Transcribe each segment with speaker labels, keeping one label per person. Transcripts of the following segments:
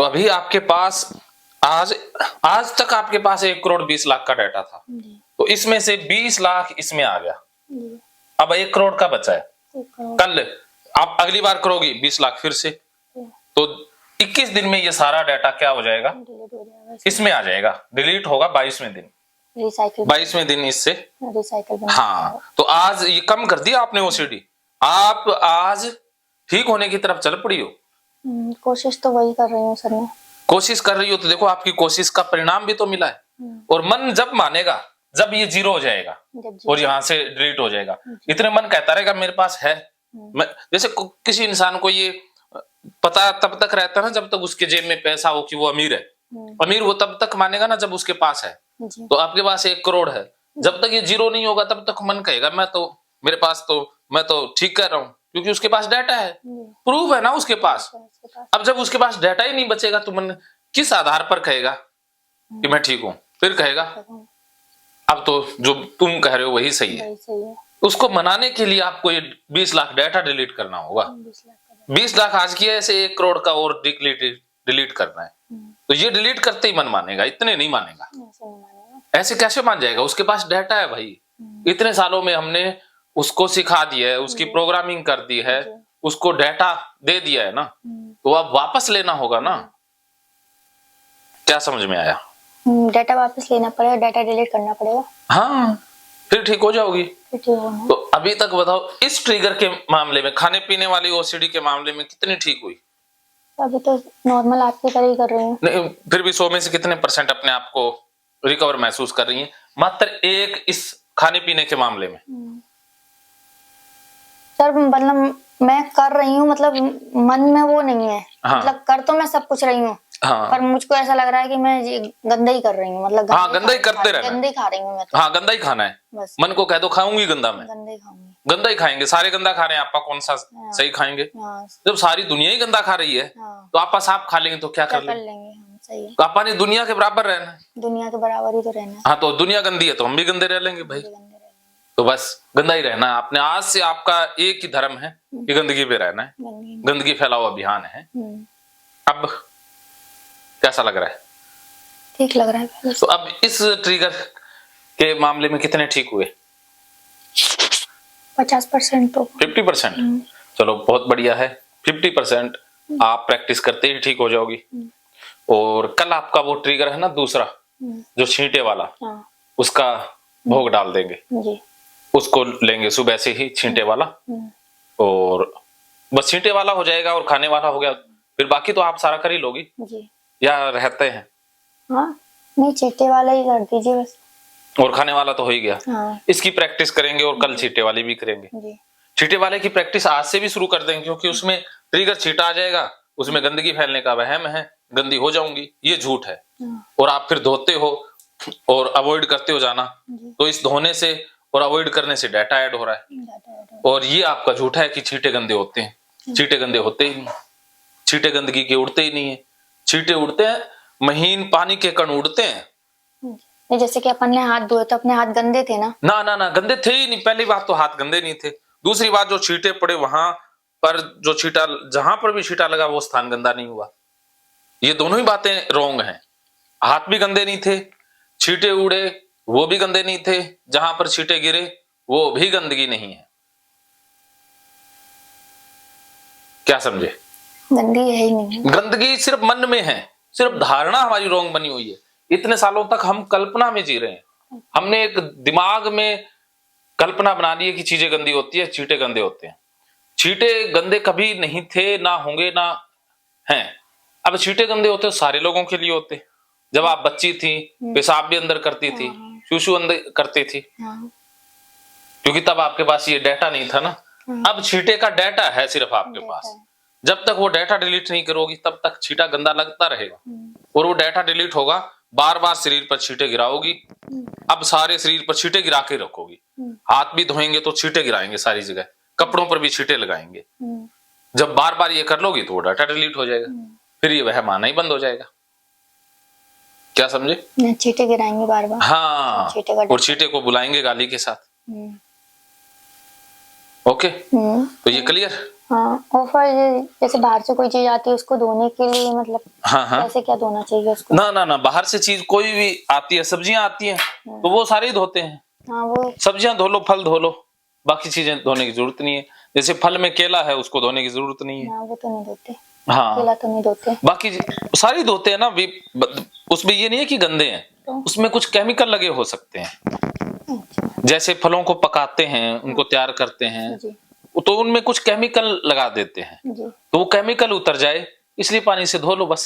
Speaker 1: तो अभी आपके पास आज आज तक आपके पास 1,20,00,000 का डाटा था, तो इसमें से 20 लाख इसमें आ गया, अब 1 करोड़ का बचा है। कल आप अगली बार करोगी 20 लाख फिर से, तो 21 दिन में ये सारा डाटा क्या हो जाएगा, इसमें आ जाएगा, डिलीट होगा 22वें दिन, 22वें दिन इससे रिसाइकल। हाँ, तो आज ये कम कर दिया आपने ओसीडी, आप आज ठीक होने की तरफ चल पड़ी हो।
Speaker 2: कोशिश तो वही कर रही हूँ सर मैं।
Speaker 1: कोशिश कर रही हो तो देखो आपकी कोशिश का परिणाम भी तो मिला है। और मन जब मानेगा, जब ये जीरो हो जाएगा और यहाँ से डिलीट हो जाएगा, इतने मन कहता रहेगा मेरे पास है। जैसे किसी इंसान को ये पता तब तक रहता है ना जब तक उसके जेब में पैसा हो कि वो अमीर है, अमीर वो तब तक मानेगा ना जब उसके पास है। तो आपके पास 1 करोड़ है, जब तक ये जीरो नहीं होगा तब तक मन कहेगा मैं तो, मेरे पास तो, मैं तो ठीक कर रहा हूँ, क्योंकि उसके पास डाटा है, प्रूफ है ना उसके पास। अब जब उसके पास डाटा ही नहीं बचेगा तो मन किस आधार पर कहेगा कि मैं ठीक हूँ, फिर कहेगा अब तो जो तुम कह रहे हो वही सही है। उसको मनाने के लिए आपको ये 20 लाख डाटा डिलीट करना होगा। 20 लाख आज किया, ऐसे 1 करोड़ का और डिलीट करना है, तो ये डिलीट करते ही मन मानेगा, इतने नहीं मानेगा। ऐसे कैसे मान जाएगा, उसके पास डाटा है भाई, इतने सालों में हमने उसको सिखा दिया है, उसकी प्रोग्रामिंग कर दी है, उसको डाटा दे दिया है ना, तो अब वापस लेना होगा ना। क्या समझ में आया?
Speaker 2: डाटा वापस लेना पड़ेगा, डाटा डिलीट करना पड़ेगा।
Speaker 1: हाँ, फिर ठीक हो जाओगी। तो अभी तक बताओ इस ट्रिगर के मामले में, खाने पीने वाली ओसीडी के मामले में कितनी ठीक हुई?
Speaker 2: अभी तो नॉर्मल आपकी तरह ही कर रही हूँ।
Speaker 1: नहीं, फिर भी 100 में से कितने % अपने आप को रिकवर महसूस कर रही हैं? मात्र 1 इस खाने पीने के मामले में।
Speaker 2: सर मतलब मैं कर रही हूँ, मतलब मन में वो नहीं है। हाँ। मतलब कर तो मैं सब कुछ रही हूँ। हाँ। पर मुझको ऐसा लग रहा है कि मैं गंदा ही कर रही हूँ, मतलब
Speaker 1: हाँ, गंदा ही करते रहना,
Speaker 2: गंदा ही खा रही हूँ मैं तो।
Speaker 1: हाँ, गंदा ही खाना है बस। मन को कह दो खाऊंगी गंदा, मैं
Speaker 2: गंदा ही खाऊंगी,
Speaker 1: गंदा ही खाएंगे, सारे गंदा खा रहे हैं, आपा कौन सा सही खाएंगे? जब सारी दुनिया ही गंदा खा रही है तो आपा साफ खा लेंगे तो क्या कर लेंगे? सही है। तो आपा ने दुनिया के बराबर रहना है,
Speaker 2: दुनिया के बराबर ही तो रहना है।
Speaker 1: हाँ, तो दुनिया गंदी है तो हम भी गंदे रह लेंगे भाई, तो बस गंदा ही रहना है आपने। आज से आपका एक ही धर्म है कि गंदगी पे रहना है, गंदगी फैलाओ अभियान है। अब कैसा लग रहा है?
Speaker 2: ठीक लग रहा है।
Speaker 1: तो अब इस ट्रिगर के मामले में कितने ठीक हुए?
Speaker 2: 50% तो
Speaker 1: 50%। चलो बहुत बढ़िया है, 50% आप प्रैक्टिस करते ही ठीक हो जाओगी। और कल आपका वो ट्रिगर है ना दूसरा, जो छींटे वाला, उसका भोग डाल देंगे जी। उसको लेंगे सुबह से ही, छींटे वाला, और बस छींटे वाला हो जाएगा और खाने वाला हो गया, फिर बाकी तो आप सारा कर ही लोगी जी। या रहते हैं?
Speaker 2: हाँ, नहीं, छींटे वाला ही कर दीजिए बस,
Speaker 1: और खाने वाला तो हो ही गया। हाँ। इसकी प्रैक्टिस करेंगे और कल छींटे वाली भी करेंगे जी। छींटे वाले की प्रैक्टिस आज से भी शुरू कर देंगे, क्योंकि उसमें ट्रिगर छींटा आ जाएगा, उसमें गंदगी फैलने का वहम है, गंदी हो जाऊंगी, ये झूठ है। और आप फिर धोते हो और अवॉइड करते हो जाना, तो इस धोने से और अवॉइड करने से डाटा ऐड हो रहा है, और ये आपका झूठ है कि छींटे गंदे होते हैं। छींटे गंदे होते ही नहीं, छींटे गंदगी के उड़ते ही नहीं है। छींटे उड़ते हैं, महीन पानी के कण उड़ते हैं।
Speaker 2: जैसे कि अपन ने हाथ धोए तो अपने हाथ गंदे थे ना?
Speaker 1: ना ना ना, गंदे थे ही नहीं। पहली बात तो हाथ गंदे नहीं थे, दूसरी बात जो छींटे पड़े वहां पर, जो छींटा, जहां पर भी छींटा लगा वो स्थान गंदा नहीं हुआ। ये दोनों ही बातें रॉन्ग हैं। हाथ भी गंदे नहीं थे, छींटे उड़े वो भी गंदे नहीं थे, जहां पर छींटे गिरे वो भी गंदगी नहीं है। क्या समझे?
Speaker 2: गंदगी है ही नहीं।
Speaker 1: गंदगी सिर्फ मन में है, सिर्फ धारणा हमारी रॉन्ग बनी हुई है। इतने सालों तक हम कल्पना में जी रहे हैं, हमने एक दिमाग में कल्पना बना ली है कि चीजें गंदी होती है, छींटे गंदे होते हैं। छींटे गंदे कभी नहीं थे, ना होंगे, ना हैं। अब छींटे गंदे होते सारे लोगों के लिए होते। जब आप बच्ची थी, पेशाब भी अंदर करती थी, शूशू अंदर करती थी, क्योंकि तब आपके पास ये डाटा नहीं था ना। अब छींटे का डाटा है सिर्फ आपके पास। जब तक वो डाटा डिलीट नहीं करोगी तब तक छींटा गंदा लगता रहेगा, और वो डाटा डिलीट होगा, बार बार शरीर पर छींटे गिराओगी। अब सारे शरीर पर छींटे गिरा के रखोगी, हाथ भी धोएंगे तो छींटे गिराएंगे सारी जगह, कपड़ों पर भी छींटे लगाएंगे। जब बार बार ये कर लोगी तो वो डाटा डिलीट हो जाएगा, फिर ये वह माना ही बंद हो जाएगा। क्या समझे?
Speaker 2: छींटे गिराएंगे बार बार।
Speaker 1: हाँ, और छींटे को बुलाएंगे गाली के साथ। ओके, तो ये क्लियर?
Speaker 2: हाँ, और फिर जैसे बाहर से कोई चीज आती है उसको धोने के लिए मतलब
Speaker 1: हाँ हाँ,
Speaker 2: कैसे क्या धोना चाहिए उसको?
Speaker 1: ना ना ना, बाहर से चीज कोई भी आती है, सब्जियां आती हैं तो वो सारे ही धोते हैं।
Speaker 2: हाँ वो
Speaker 1: सब्जियां धो लो, फल धो लो, बाकी चीजें धोने की जरूरत नहीं है। जैसे फल में केला है, उसको धोने की जरूरत नहीं है।
Speaker 2: हाँ वो तो नहीं धोते,
Speaker 1: हाँ,
Speaker 2: केला तो नहीं धोते।
Speaker 1: बाकी सारी धोते हैं ना भी, उसमें ये नहीं है कि गंदे हैं,
Speaker 2: तो
Speaker 1: उसमें कुछ केमिकल लगे हो सकते हैं।
Speaker 2: अच्छा
Speaker 1: जैसे फलों को पकाते हैं, उनको तैयार करते हैं,
Speaker 2: जी
Speaker 1: तो उनमें कुछ केमिकल लगा देते हैं,
Speaker 2: जी।
Speaker 1: तो वो केमिकल उतर जाए इसलिए पानी से धो लो बस,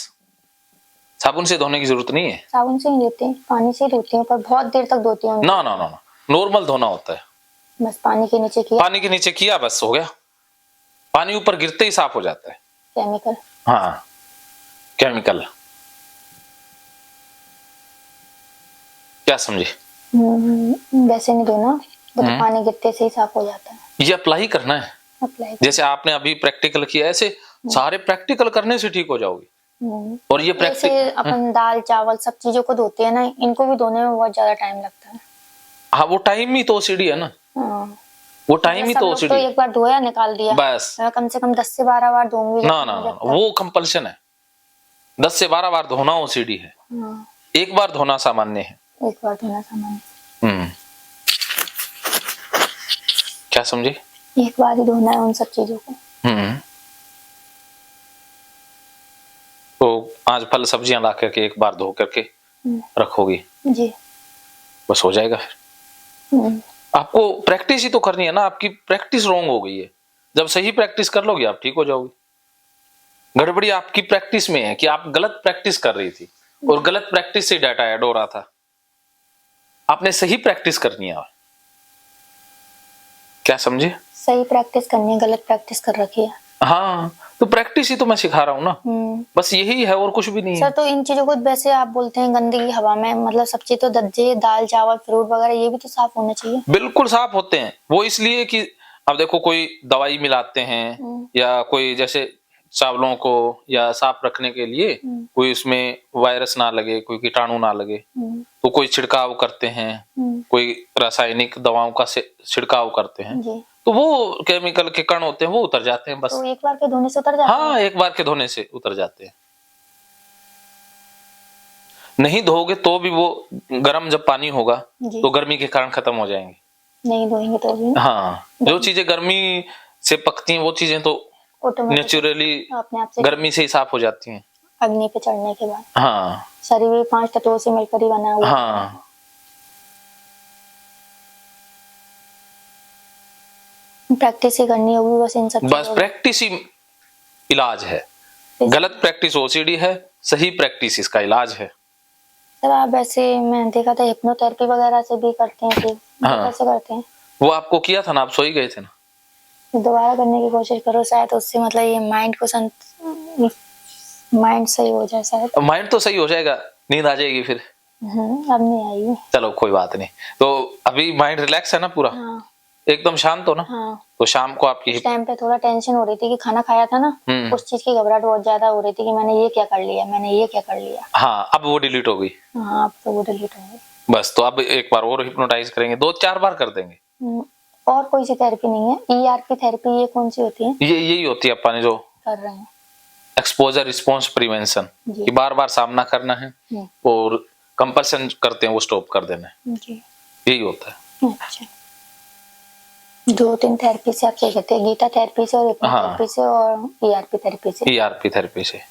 Speaker 1: साबुन से धोने की जरूरत नहीं है।
Speaker 2: साबुन से ही धोते हैं, पानी से ही धोती हूँ, पर बहुत देर तक धोती हूँ।
Speaker 1: ना ना ना ना, नॉर्मल धोना होता है।
Speaker 2: बस पानी के नीचे किया,
Speaker 1: पानी के नीचे किया, बस हो गया। पानी ऊपर गिरते ही साफ हो जाता है।
Speaker 2: केमिकल।
Speaker 1: हाँ, केमिकल। क्या समझे?
Speaker 2: वैसे नहीं धोना, वो तो पानी गिरते से ही साफ हो जाता है।
Speaker 1: ये अप्लाई करना है,
Speaker 2: अप्लाई
Speaker 1: जैसे आपने अभी प्रैक्टिकल किया, ऐसे सारे प्रैक्टिकल करने से ठीक हो जाओगे। और ये
Speaker 2: जैसे अपन दाल चावल सब चीजों को धोते हैं ना, इनको भी धोने में बहुत ज्यादा टाइम लगता है।
Speaker 1: हाँ, वो टाइम ही तो ओसीडी है ना,
Speaker 2: हाँ।
Speaker 1: वो टाइम ही
Speaker 2: सब
Speaker 1: तो
Speaker 2: लोग तो
Speaker 1: ओसीडी।
Speaker 2: एक बार धोया निकाल दिया,
Speaker 1: बस,
Speaker 2: मैं कम से कम 10 से 12 बार धोऊंगी।
Speaker 1: ना ना ना, वो कंपल्शन है, 10 से 12 बार धोना ओसीडी है।
Speaker 2: हाँ,
Speaker 1: एक बार धोना सामान्य है।
Speaker 2: एक बार धोना सामान्य।
Speaker 1: क्या समझे?
Speaker 2: एक बार ही धोना है उन सब चीजों को।
Speaker 1: तो आज फल सब्जियां ला करके एक बार धो करके रखोगी,
Speaker 2: जी,
Speaker 1: बस हो जाएगा। फिर आपको प्रैक्टिस ही तो करनी है ना, आपकी प्रैक्टिस रॉन्ग हो गई है। जब सही प्रैक्टिस कर लोगे आप ठीक हो जाओगे। गड़बड़ी आपकी प्रैक्टिस में है कि आप गलत प्रैक्टिस कर रही थी, और गलत प्रैक्टिस से डाटा ऐड हो रहा था। आपने सही प्रैक्टिस करनी है। क्या समझे?
Speaker 2: सही प्रैक्टिस करनी है, गलत प्रैक्टिस कर रखी है।
Speaker 1: हाँ, तो प्रैक्टिस ही तो मैं सिखा रहा हूँ ना, बस यही है और कुछ भी नहीं
Speaker 2: सर
Speaker 1: है।
Speaker 2: तो इन चीजों को वैसे आप बोलते हैं गंदगी हवा में, मतलब सब चीज तो दज्जे दाल चावल फ्रूट वगैरह ये भी तो साफ होना चाहिए।
Speaker 1: बिल्कुल साफ होते हैं वो, इसलिए कि अब देखो कोई दवाई मिलाते हैं, या कोई जैसे चावलों को या साफ रखने के लिए कोई उसमें वायरस ना लगे, कोई कीटाणु ना लगे, तो कोई छिड़काव करते हैं, कोई रासायनिक दवाओं का छिड़काव करते हैं,
Speaker 2: जी।
Speaker 1: तो वो केमिकल के कण होते हैं, वो उतर जाते हैं बस।
Speaker 2: तो एक बार के धोने से उतर जाते हैं?
Speaker 1: हाँ, एक बार के धोने से उतर जाते हैं। नहीं धोगे तो भी वो गर्म जब पानी होगा तो गर्मी के कारण खत्म हो जाएंगे।
Speaker 2: नहीं धोएंगे तो भी?
Speaker 1: हाँ, जो चीजें गर्मी से पकती हैं वो चीजें तो नेचुरली
Speaker 2: अपने आप से
Speaker 1: गर्मी से ही साफ हो जाती हैं।
Speaker 2: अग्नि पे चढ़ने के बाद।
Speaker 1: हाँ,
Speaker 2: शरीर भी 5 तत्वों से मिलकर ही बना हुआ है।
Speaker 1: हाँ,
Speaker 2: प्रैक्टिस ही करनी होगी बस इन सब
Speaker 1: बस प्रैक्टिस ही इलाज है। गलत प्रैक्टिस ओसीडी है, सही प्रैक्टिस इसका इलाज है।
Speaker 2: सर आप वैसे मैं देखा था हिप्नोथेरेपी वगैरह से भी करते हैं फिर?
Speaker 1: हाँ,
Speaker 2: कैसे करते हैं?
Speaker 1: वो आपको किया था ना, आप सो ही गए थे ना।
Speaker 2: दोबारा करने की कोशिश करो, शायद उससे मतलब ये माइंड सही हो जाए शायद।
Speaker 1: माइंड तो सही हो जाएगा, नींद आ जाएगी फिर।
Speaker 2: अब नहीं आएगी।
Speaker 1: चलो कोई बात नहीं, तो अभी माइंड रिलैक्स है ना पूरा?
Speaker 2: हाँ।
Speaker 1: एकदम शांत हो ना?
Speaker 2: हाँ।
Speaker 1: तो शाम को आपकी
Speaker 2: इस टाइम पे थोड़ा टेंशन हो रही थी कि खाना खाया था ना, उस चीज की घबराहट बहुत ज्यादा हो रही थी कि मैंने ये क्या कर लिया, मैंने ये क्या कर लिया।
Speaker 1: हाँ, अब वो डिलीट हो गई।
Speaker 2: हाँ, अब तो वो डिलीट हो गई।
Speaker 1: बस, तो अब एक बार और हिप्नोटाइज करेंगे, 2-4 बार कर देंगे।
Speaker 2: और कोई सी थेरेपी नहीं है? ईआरपी थेरेपी ये कौन सी होती है?
Speaker 1: ये यही होती है अपन जो
Speaker 2: कर रहे हैं,
Speaker 1: एक्सपोजर रिस्पॉन्स प्रिवेंशन, कि बार बार सामना करना है और कंपल्सन करते हैं वो स्टॉप कर देना है, यही होता है।
Speaker 2: अच्छा, 2-3 थेरेपी से आप सही करते हैं, गीता थेरेपी से और हिप्नोथेरेपी से और ईआरपी थेरेपी से?
Speaker 1: ईआरपी थेरेपी से।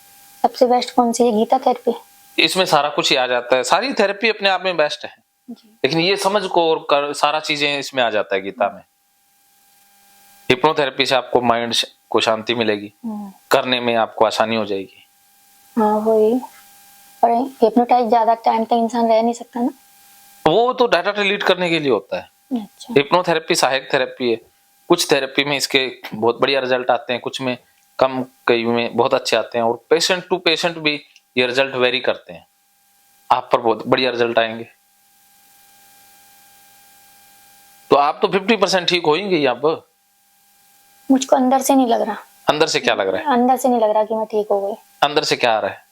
Speaker 2: सबसे बेस्ट कौन सी है? गीता थेरेपी?
Speaker 1: इसमें सारा कुछ ही आ जाता है, सारी थेरेपी अपने आप में बेस्ट है, लेकिन ये समझ को और सारा चीजें इसमें आ जाता है गीता में। हिप्नोथेरेपी से आपको माइंड को शांति मिलेगी, करने में आपको आसानी हो जाएगी।
Speaker 2: हाँ वही, पर हिप्नोटाइज ज्यादा टाइम तक इंसान रह नहीं सकता ना?
Speaker 1: वो तो डाटा डिलीट करने के लिए होता है।
Speaker 2: अच्छा।
Speaker 1: हिप्नोथेरेपी सहायक थेरेपी है, कुछ थेरेपी में इसके बहुत बढ़िया रिजल्ट आते हैं, कुछ में कम, कई में बहुत अच्छे आते हैं, और पेशेंट टू पेशेंट भी ये रिजल्ट वेरी करते हैं। आप पर बहुत बढ़िया रिजल्ट आएंगे, तो आप तो 50% ठीक होंगे। अब
Speaker 2: मुझको अंदर से नहीं लग रहा।
Speaker 1: अंदर से क्या लग रहा है?
Speaker 2: अंदर से नहीं लग रहा कि मैं ठीक हो गई।
Speaker 1: अंदर से क्या आ रहा है?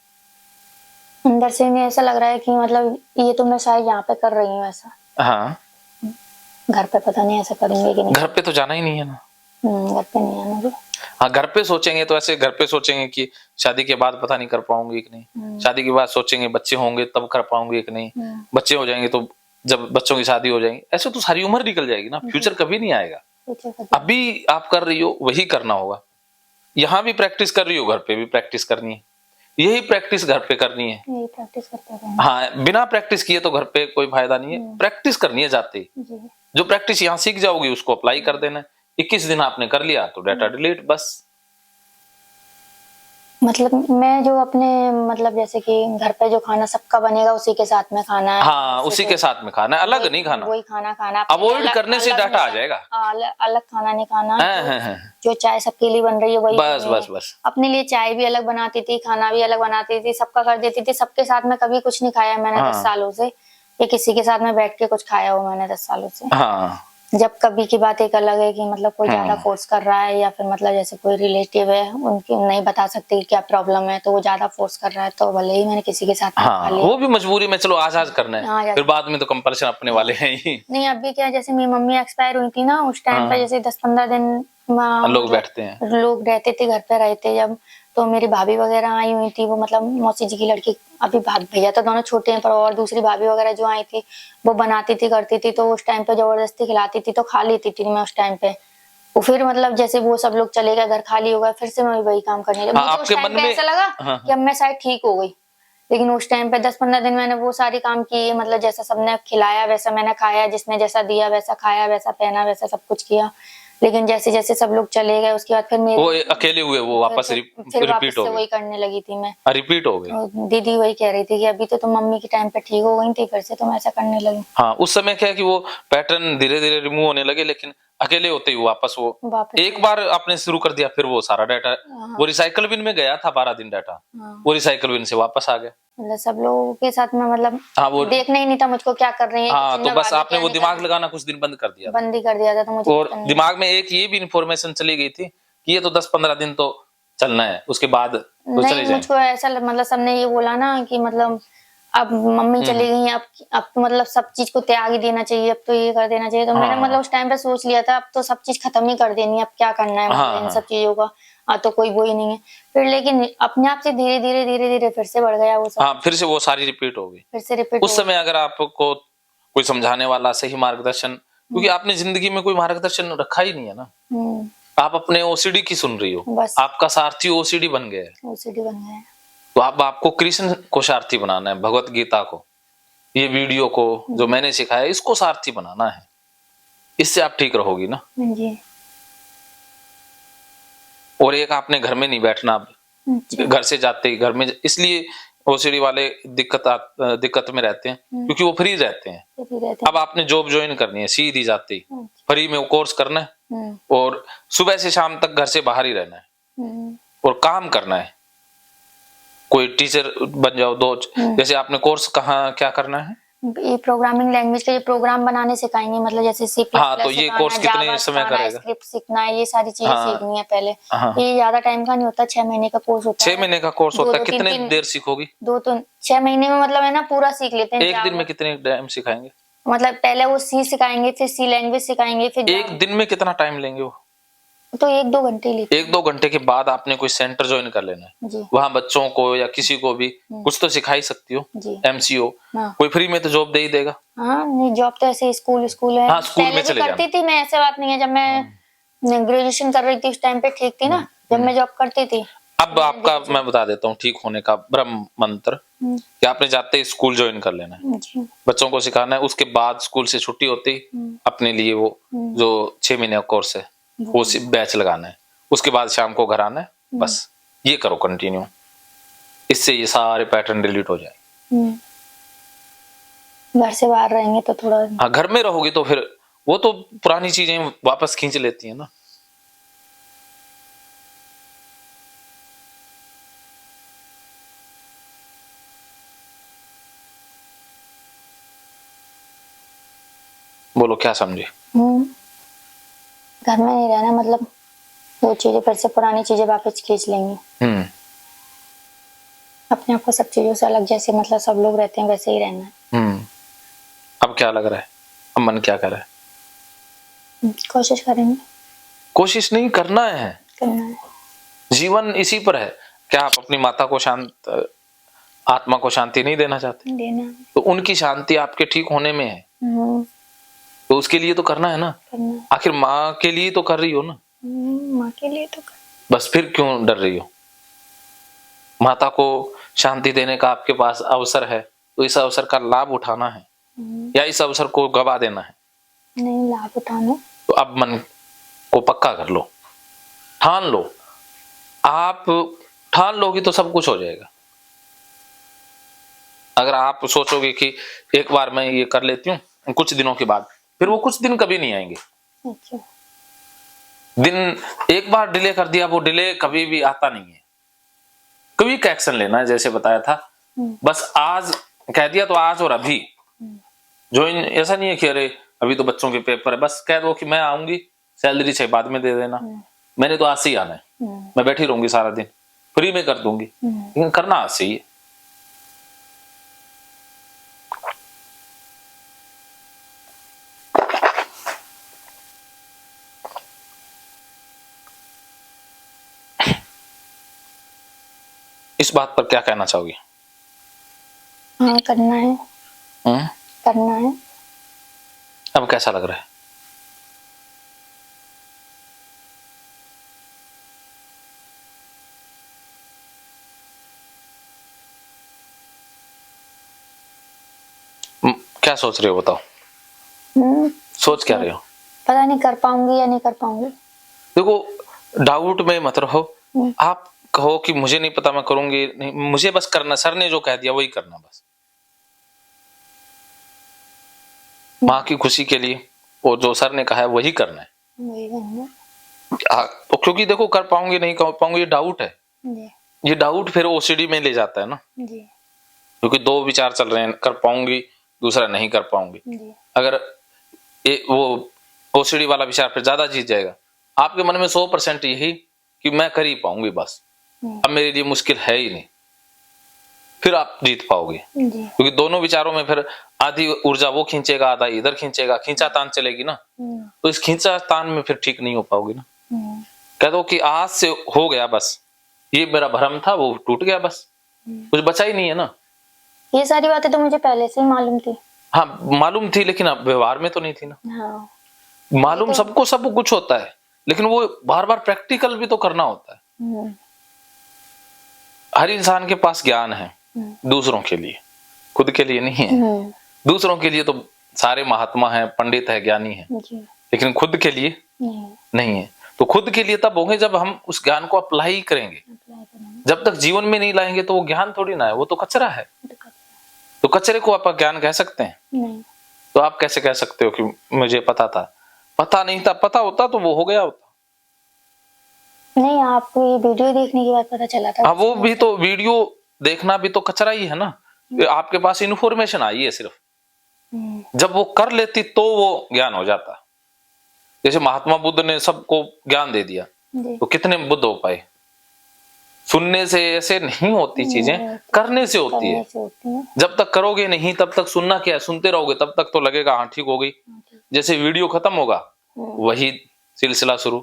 Speaker 2: अंदर से नहीं, ऐसा लग रहा है कि मतलब ये तो मैं शायद यहाँ पे कर रही हूँ ऐसा।
Speaker 1: हाँ,
Speaker 2: घर पे पता नहीं ऐसा करूंगी कि नहीं।
Speaker 1: घर पे तो जाना ही नहीं है ना।
Speaker 2: घर पे नहीं आना भी।
Speaker 1: हाँ, घर पे सोचेंगे तो ऐसे घर पे सोचेंगे कि शादी के बाद पता नहीं कर पाऊंगी कि नहीं, शादी के बाद सोचेंगे बच्चे होंगे तब कर पाऊंगी कि नहीं, बच्चे हो जाएंगे तो जब बच्चों की शादी हो जाएगी, ऐसे तो सारी उम्र निकल जाएगी ना, फ्यूचर कभी नहीं आएगा। अभी आप कर रही हो वही करना होगा, यहाँ भी प्रैक्टिस कर रही हो, घर पे भी प्रैक्टिस करनी है, यही प्रैक्टिस घर पे करनी है।
Speaker 2: यही प्रैक्टिस करते रहना।
Speaker 1: हाँ, बिना प्रैक्टिस किए तो घर पे कोई फायदा नहीं है, प्रैक्टिस करनी है जाते ही। जो प्रैक्टिस यहाँ सीख जाओगी उसको अप्लाई कर देना। 21 दिन आपने कर लिया तो डाटा डिलीट, बस।
Speaker 2: मतलब मैं जो अपने मतलब जैसे कि घर पे जो खाना सबका बनेगा उसी के साथ में खाना है।
Speaker 1: हाँ, उसी के साथ में खाना है, अलग नहीं खाना,
Speaker 2: वही खाना खाना।
Speaker 1: अवॉइड करने से डाटा आ जाएगा।
Speaker 2: अलग खाना नहीं खाना।
Speaker 1: हाँ।
Speaker 2: जो चाय सबके लिए बन रही है वही
Speaker 1: बस बस बस।
Speaker 2: अपने लिए चाय भी अलग बनाती थी, खाना भी अलग बनाती थी, सबका कर देती थी। सबके साथ में कभी कुछ नहीं खाया मैंने 10 सालों से, या किसी के साथ में बैठ के कुछ खाया हो मैंने 10 सालों से।
Speaker 1: हाँ।
Speaker 2: जब कभी की बात एक अलग है कि मतलब कोई ज्यादा फोर्स कर रहा है, या फिर मतलब जैसे कोई रिलेटिव है उनकी नहीं बता सकती क्या प्रॉब्लम है, तो वो ज्यादा फोर्स कर रहा है तो भले ही मैंने किसी के साथ खा लिया।
Speaker 1: वो भी मजबूरी में, चलो आज करना है, फिर बाद में तो कंपल्सन अपने वाले हैं ही।
Speaker 2: नहीं, अभी क्या, जैसे मेरी मम्मी एक्सपायर हुई थी ना, उस टाइम पे जैसे 10-15 दिन
Speaker 1: लोग बैठते हैं,
Speaker 2: लोग रहते थे घर पे, रहते जब, तो मेरी भाभी वगैरह आई हुई थी, वो मतलब मौसी जी की लड़की, अभी भैया तो दोनों छोटे हैं पर, और दूसरी भाभी वगैरह जो आई थी वो बनाती थी करती थी, तो उस टाइम पे जबरदस्ती खिलाती थी तो खा लेती थी मैं उस टाइम पे। वो फिर मतलब जैसे वो सब लोग चले गए, घर खाली हो गया, फिर से मैं वही काम करने लगी। मुझे उस टाइम पे ऐसा लगा कि अब मैं शायद ठीक हो गई, लेकिन उस टाइम पे 10-15 दिन मैंने वो सारी काम किए, मतलब जैसा सबने खिलाया वैसा मैंने खाया, जिसने जैसा दिया वैसा खाया, वैसा पहना वैसा सब कुछ किया। लेकिन जैसे जैसे सब लोग चले गए उसके बाद फिर मेरे
Speaker 1: वो अकेले हुए, वो वापस रिपीट हो गए,
Speaker 2: वही करने लगी थी मैं,
Speaker 1: रिपीट हो गई।
Speaker 2: दीदी वही कह रही थी कि अभी तो तुम मम्मी के टाइम पे ठीक हो गई थी, फिर से तुम ऐसा करने लगी।
Speaker 1: हाँ, उस समय क्या है कि वो पैटर्न धीरे धीरे रिमूव होने लगे, लेकिन अकेले होते ही वापस वो एक बार आपने शुरू कर दिया, फिर वो सारा डाटा वो रिसाइकल बिन में गया था 12 दिन डाटा, वो रिसाइकल बिन से वापस आ गया।
Speaker 2: मतलब सब लोगों के साथ में मतलब वो देखना ही नहीं था मुझको क्या कर रही है।
Speaker 1: हाँ, तो बस आपने वो दिमाग लगाना कुछ दिन बंद कर दिया,
Speaker 2: बंद ही कर दिया था, तो मुझे
Speaker 1: और दिमाग में एक ये भी इंफॉर्मेशन चली गई थी कि ये तो 10-15 दिन तो चलना है, उसके बाद तो चले जाएं।
Speaker 2: मुझको ऐसा मतलब सबने ये बोला ना कि मतलब अब मम्मी चली गई, अब तो मतलब सब चीज को त्याग ही देना चाहिए, अब तो ये कर देना चाहिए, तो मैंने मतलब उस टाइम पे सोच लिया था अब तो सब चीज खत्म ही कर देनी है, अब क्या करना है मतलब इन सब चीजों का, तो कोई वो ही नहीं है। फिर लेकिन अपने आप से धीरे धीरे फिर से बढ़ गया वो सब। हाँ,
Speaker 1: फिर से वो सारी रिपीट हो गई,
Speaker 2: फिर से रिपीट।
Speaker 1: उस समय अगर आपको कोई समझाने वाला, सही मार्गदर्शन, क्योंकि आपने जिंदगी में कोई मार्गदर्शन रखा ही नहीं है ना, आप अपने ओसीडी की सुन रही हो, बस आपका सारथी ओसीडी बन गया है,
Speaker 2: ओसीडी बन गया है।
Speaker 1: तो अब आपको कृष्ण को सारथी बनाना है, भगवत गीता को, ये वीडियो को जो मैंने सिखाया इसको सारथी बनाना है, इससे आप ठीक रहोगी ना जी। और एक आपने घर में नहीं बैठना, घर से जाते ही घर में, इसलिए ओसीडी वाले दिक्कत में रहते हैं क्योंकि वो फ्री रहते हैं। अब आपने जॉब ज्वाइन करनी है, सीधी जाते ही फ्री में वो कोर्स करना है, और सुबह से शाम तक घर से बाहर ही रहना है और काम करना है। कोई टीचर बन जाओ, जैसे आपने कोर्स कहाँ क्या करना है,
Speaker 2: ये प्रोग्रामिंग लैंग्वेज का ये प्रोग्राम बनाने सिखाएंगे, मतलब जैसे सी प्लस प्लस,
Speaker 1: तो ये कोर्स कितने समय करेगा,
Speaker 2: स्क्रिप्ट सीखना है, ये सारी चीजें सीखनी है पहले। ये ज्यादा टाइम का नहीं होता, 6 महीने का कोर्स होता है।
Speaker 1: 6 महीने का कोर्स होता है, कितने देर सीखोगी?
Speaker 2: 6 महीने में मतलब है ना पूरा सीख लेते हैं।
Speaker 1: एक दिन में कितने टाइम सिखाएंगे?
Speaker 2: मतलब पहले वो सी सिखाएंगे, फिर सी लैंग्वेज सिखाएंगे, फिर
Speaker 1: एक दिन में कितना टाइम लेंगे वो?
Speaker 2: तो 1-2 घंटे लेते हैं।
Speaker 1: 1-2 घंटे के बाद आपने कोई सेंटर ज्वाइन कर लेना है, वहाँ बच्चों को या किसी को भी कुछ तो सिखा ही सकती हो, MCO कोई फ्री में तो जॉब दे ही देगा।
Speaker 2: हाँ, नहीं जॉब तो ऐसे स्कूल है।
Speaker 1: हाँ, स्कूल में चले
Speaker 2: करती थी मैं, ऐसे बात नहीं है, जब मैं ग्रेजुएशन कर रही थी उस टाइम पे ठीक थी ना, जब मैं जॉब करती थी।
Speaker 1: अब आपका मैं बता देता हूँ ठीक होने का ब्रह्म मंत्र, कि आपने जाते ही स्कूल ज्वाइन कर लेना है, बच्चों को सिखाना है, उसके बाद स्कूल से छुट्टी होती अपने लिए वो जो 6 महीने का कोर्स है वो बैच लगाना है, उसके बाद शाम को घर आना है, बस ये करो कंटिन्यू, इससे ये सारे पैटर्न डिलीट हो जाए।
Speaker 2: घर से बाहर रहेंगे तो थोड़ा,
Speaker 1: हाँ, घर में रहोगी तो फिर वो तो पुरानी चीजें वापस खींच लेती है ना। बोलो क्या समझे?
Speaker 2: घर में नहीं रहना मतलब वो चीजें फिर से पुरानी चीजें वापस खींच लेंगी। अपने आप को सब चीजों से अलग, जैसे मतलब सब लोग रहते हैं वैसे ही रहना है।
Speaker 1: अब क्या लग रहा है, अब मन क्या कर रहा है?
Speaker 2: कोशिश करेंगे।
Speaker 1: कोशिश नहीं करना है।
Speaker 2: करना है।
Speaker 1: जीवन इसी पर है। क्या आप अपनी माता को आत्मा को शांति नहीं देना चाहते?
Speaker 2: देना है।
Speaker 1: तो उनकी शांति आपके ठीक होने में है, तो उसके लिए तो करना है ना।
Speaker 2: करना है।
Speaker 1: आखिर माँ के लिए तो कर रही हो ना।
Speaker 2: माँ के लिए तो
Speaker 1: बस फिर क्यों डर रही हो? माता को शांति देने का आपके पास अवसर है, तो इस अवसर का लाभ उठाना है या इस अवसर को गवा देना है?
Speaker 2: नहीं, लाभ उठाना।
Speaker 1: तो अब मन को पक्का कर लो, ठान लो। आप ठान लोगी तो सब कुछ हो जाएगा। अगर आप सोचोगे कि एक बार मैं ये कर लेती हूँ, कुछ दिनों के बाद, फिर वो कुछ दिन कभी नहीं आएंगे।
Speaker 2: अच्छा।
Speaker 1: दिन एक बार डिले कर दिया, वो डिले कभी भी आता नहीं है। कभी का एक्शन लेना है, जैसे बताया था। बस आज कह दिया तो आज और अभी। जो ऐसा नहीं है कि अरे अभी तो बच्चों के पेपर है, बस कह दो कि मैं आऊंगी, सैलरी से बाद में दे देना, मैंने तो आज से ही आना है, मैं बैठी रहूंगी सारा दिन, फ्री में कर दूंगी। लेकिन करना आज से ही है। इस बात पर क्या कहना चाहोगी?
Speaker 2: हाँ, करना है। करना है।
Speaker 1: अब कैसा लग रहा है? क्या सोच रहे हो बताओ? सोच क्या रहे हो?
Speaker 2: पता नहीं कर पाऊंगी या नहीं कर पाऊंगी।
Speaker 1: देखो, डाउट में मत रहो। आप कहो कि मुझे नहीं पता, मैं करूंगी नहीं, मुझे बस करना, सर ने जो कह दिया वही करना बस। माँ की खुशी के लिए और जो सर ने कहा है वही करना है।
Speaker 2: वही करना।
Speaker 1: तो क्योंकि देखो, कर पाऊंगी नहीं कर पाऊंगी ये डाउट है
Speaker 2: जी।
Speaker 1: ये डाउट फिर ओसीडी में ले जाता है ना
Speaker 2: जी।
Speaker 1: क्योंकि दो विचार चल रहे हैं, कर पाऊंगी, दूसरा नहीं कर पाऊंगी।
Speaker 2: जी।
Speaker 1: अगर वो ओसीडी वाला विचार फिर ज्यादा जीत जाएगा, आपके मन में 100% यही कि मैं कर ही पाऊंगी बस, अब मेरे लिए मुश्किल है ही नहीं, फिर आप जीत पाओगे। क्योंकि दोनों विचारों में फिर आधी ऊर्जा वो खींचेगा, आधा इधर खींचेगा, खींचा तान चलेगी ना। तो इस खींचा तान में फिर ठीक नहीं हो पाओगे ना। कह दो कि आज से हो गया, बस ये मेरा भ्रम था वो टूट गया, बस कुछ बचा ही नहीं है ना।
Speaker 2: ये सारी बातें तो मुझे पहले से ही मालूम थी।
Speaker 1: हाँ, मालूम थी, लेकिन अब व्यवहार में तो नहीं थी ना।
Speaker 2: हाँ।
Speaker 1: मालूम तो सबको सब कुछ होता है, लेकिन वो बार बार प्रैक्टिकल भी तो करना होता है। हर इंसान के पास ज्ञान है, दूसरों के लिए, खुद के लिए नहीं है। दूसरों के लिए तो सारे महात्मा हैं, पंडित है, ज्ञानी है, लेकिन खुद के लिए नहीं है। तो खुद के लिए तब होंगे जब हम उस ज्ञान को अप्लाई करेंगे। जब तक जीवन में नहीं लाएंगे तो वो ज्ञान थोड़ी ना है, वो तो कचरा है। तो कचरे को आप ज्ञान कह सकते हैं? नहीं। तो आप कैसे कह सकते हो कि मुझे पता था? पता नहीं था, पता होता तो वो हो गया होता।
Speaker 2: नहीं, आपको ये वीडियो देखने के बाद पता चला था।
Speaker 1: हाँ, वो भी तो वीडियो देखना भी तो कचरा ही है ना। आपके पास इन्फॉर्मेशन आई है सिर्फ, जब वो कर लेती तो वो ज्ञान हो जाता। जैसे महात्मा बुद्ध ने सबको ज्ञान दे दिया, तो कितने बुद्ध हो पाए? सुनने से ऐसे नहीं होती चीजें, करने से होती है। जब तक करोगे नहीं तब तक सुनना क्या है, सुनते रहोगे तब तक तो लगेगा हाँ ठीक हो गई। जैसे वीडियो खत्म होगा वही सिलसिला शुरू।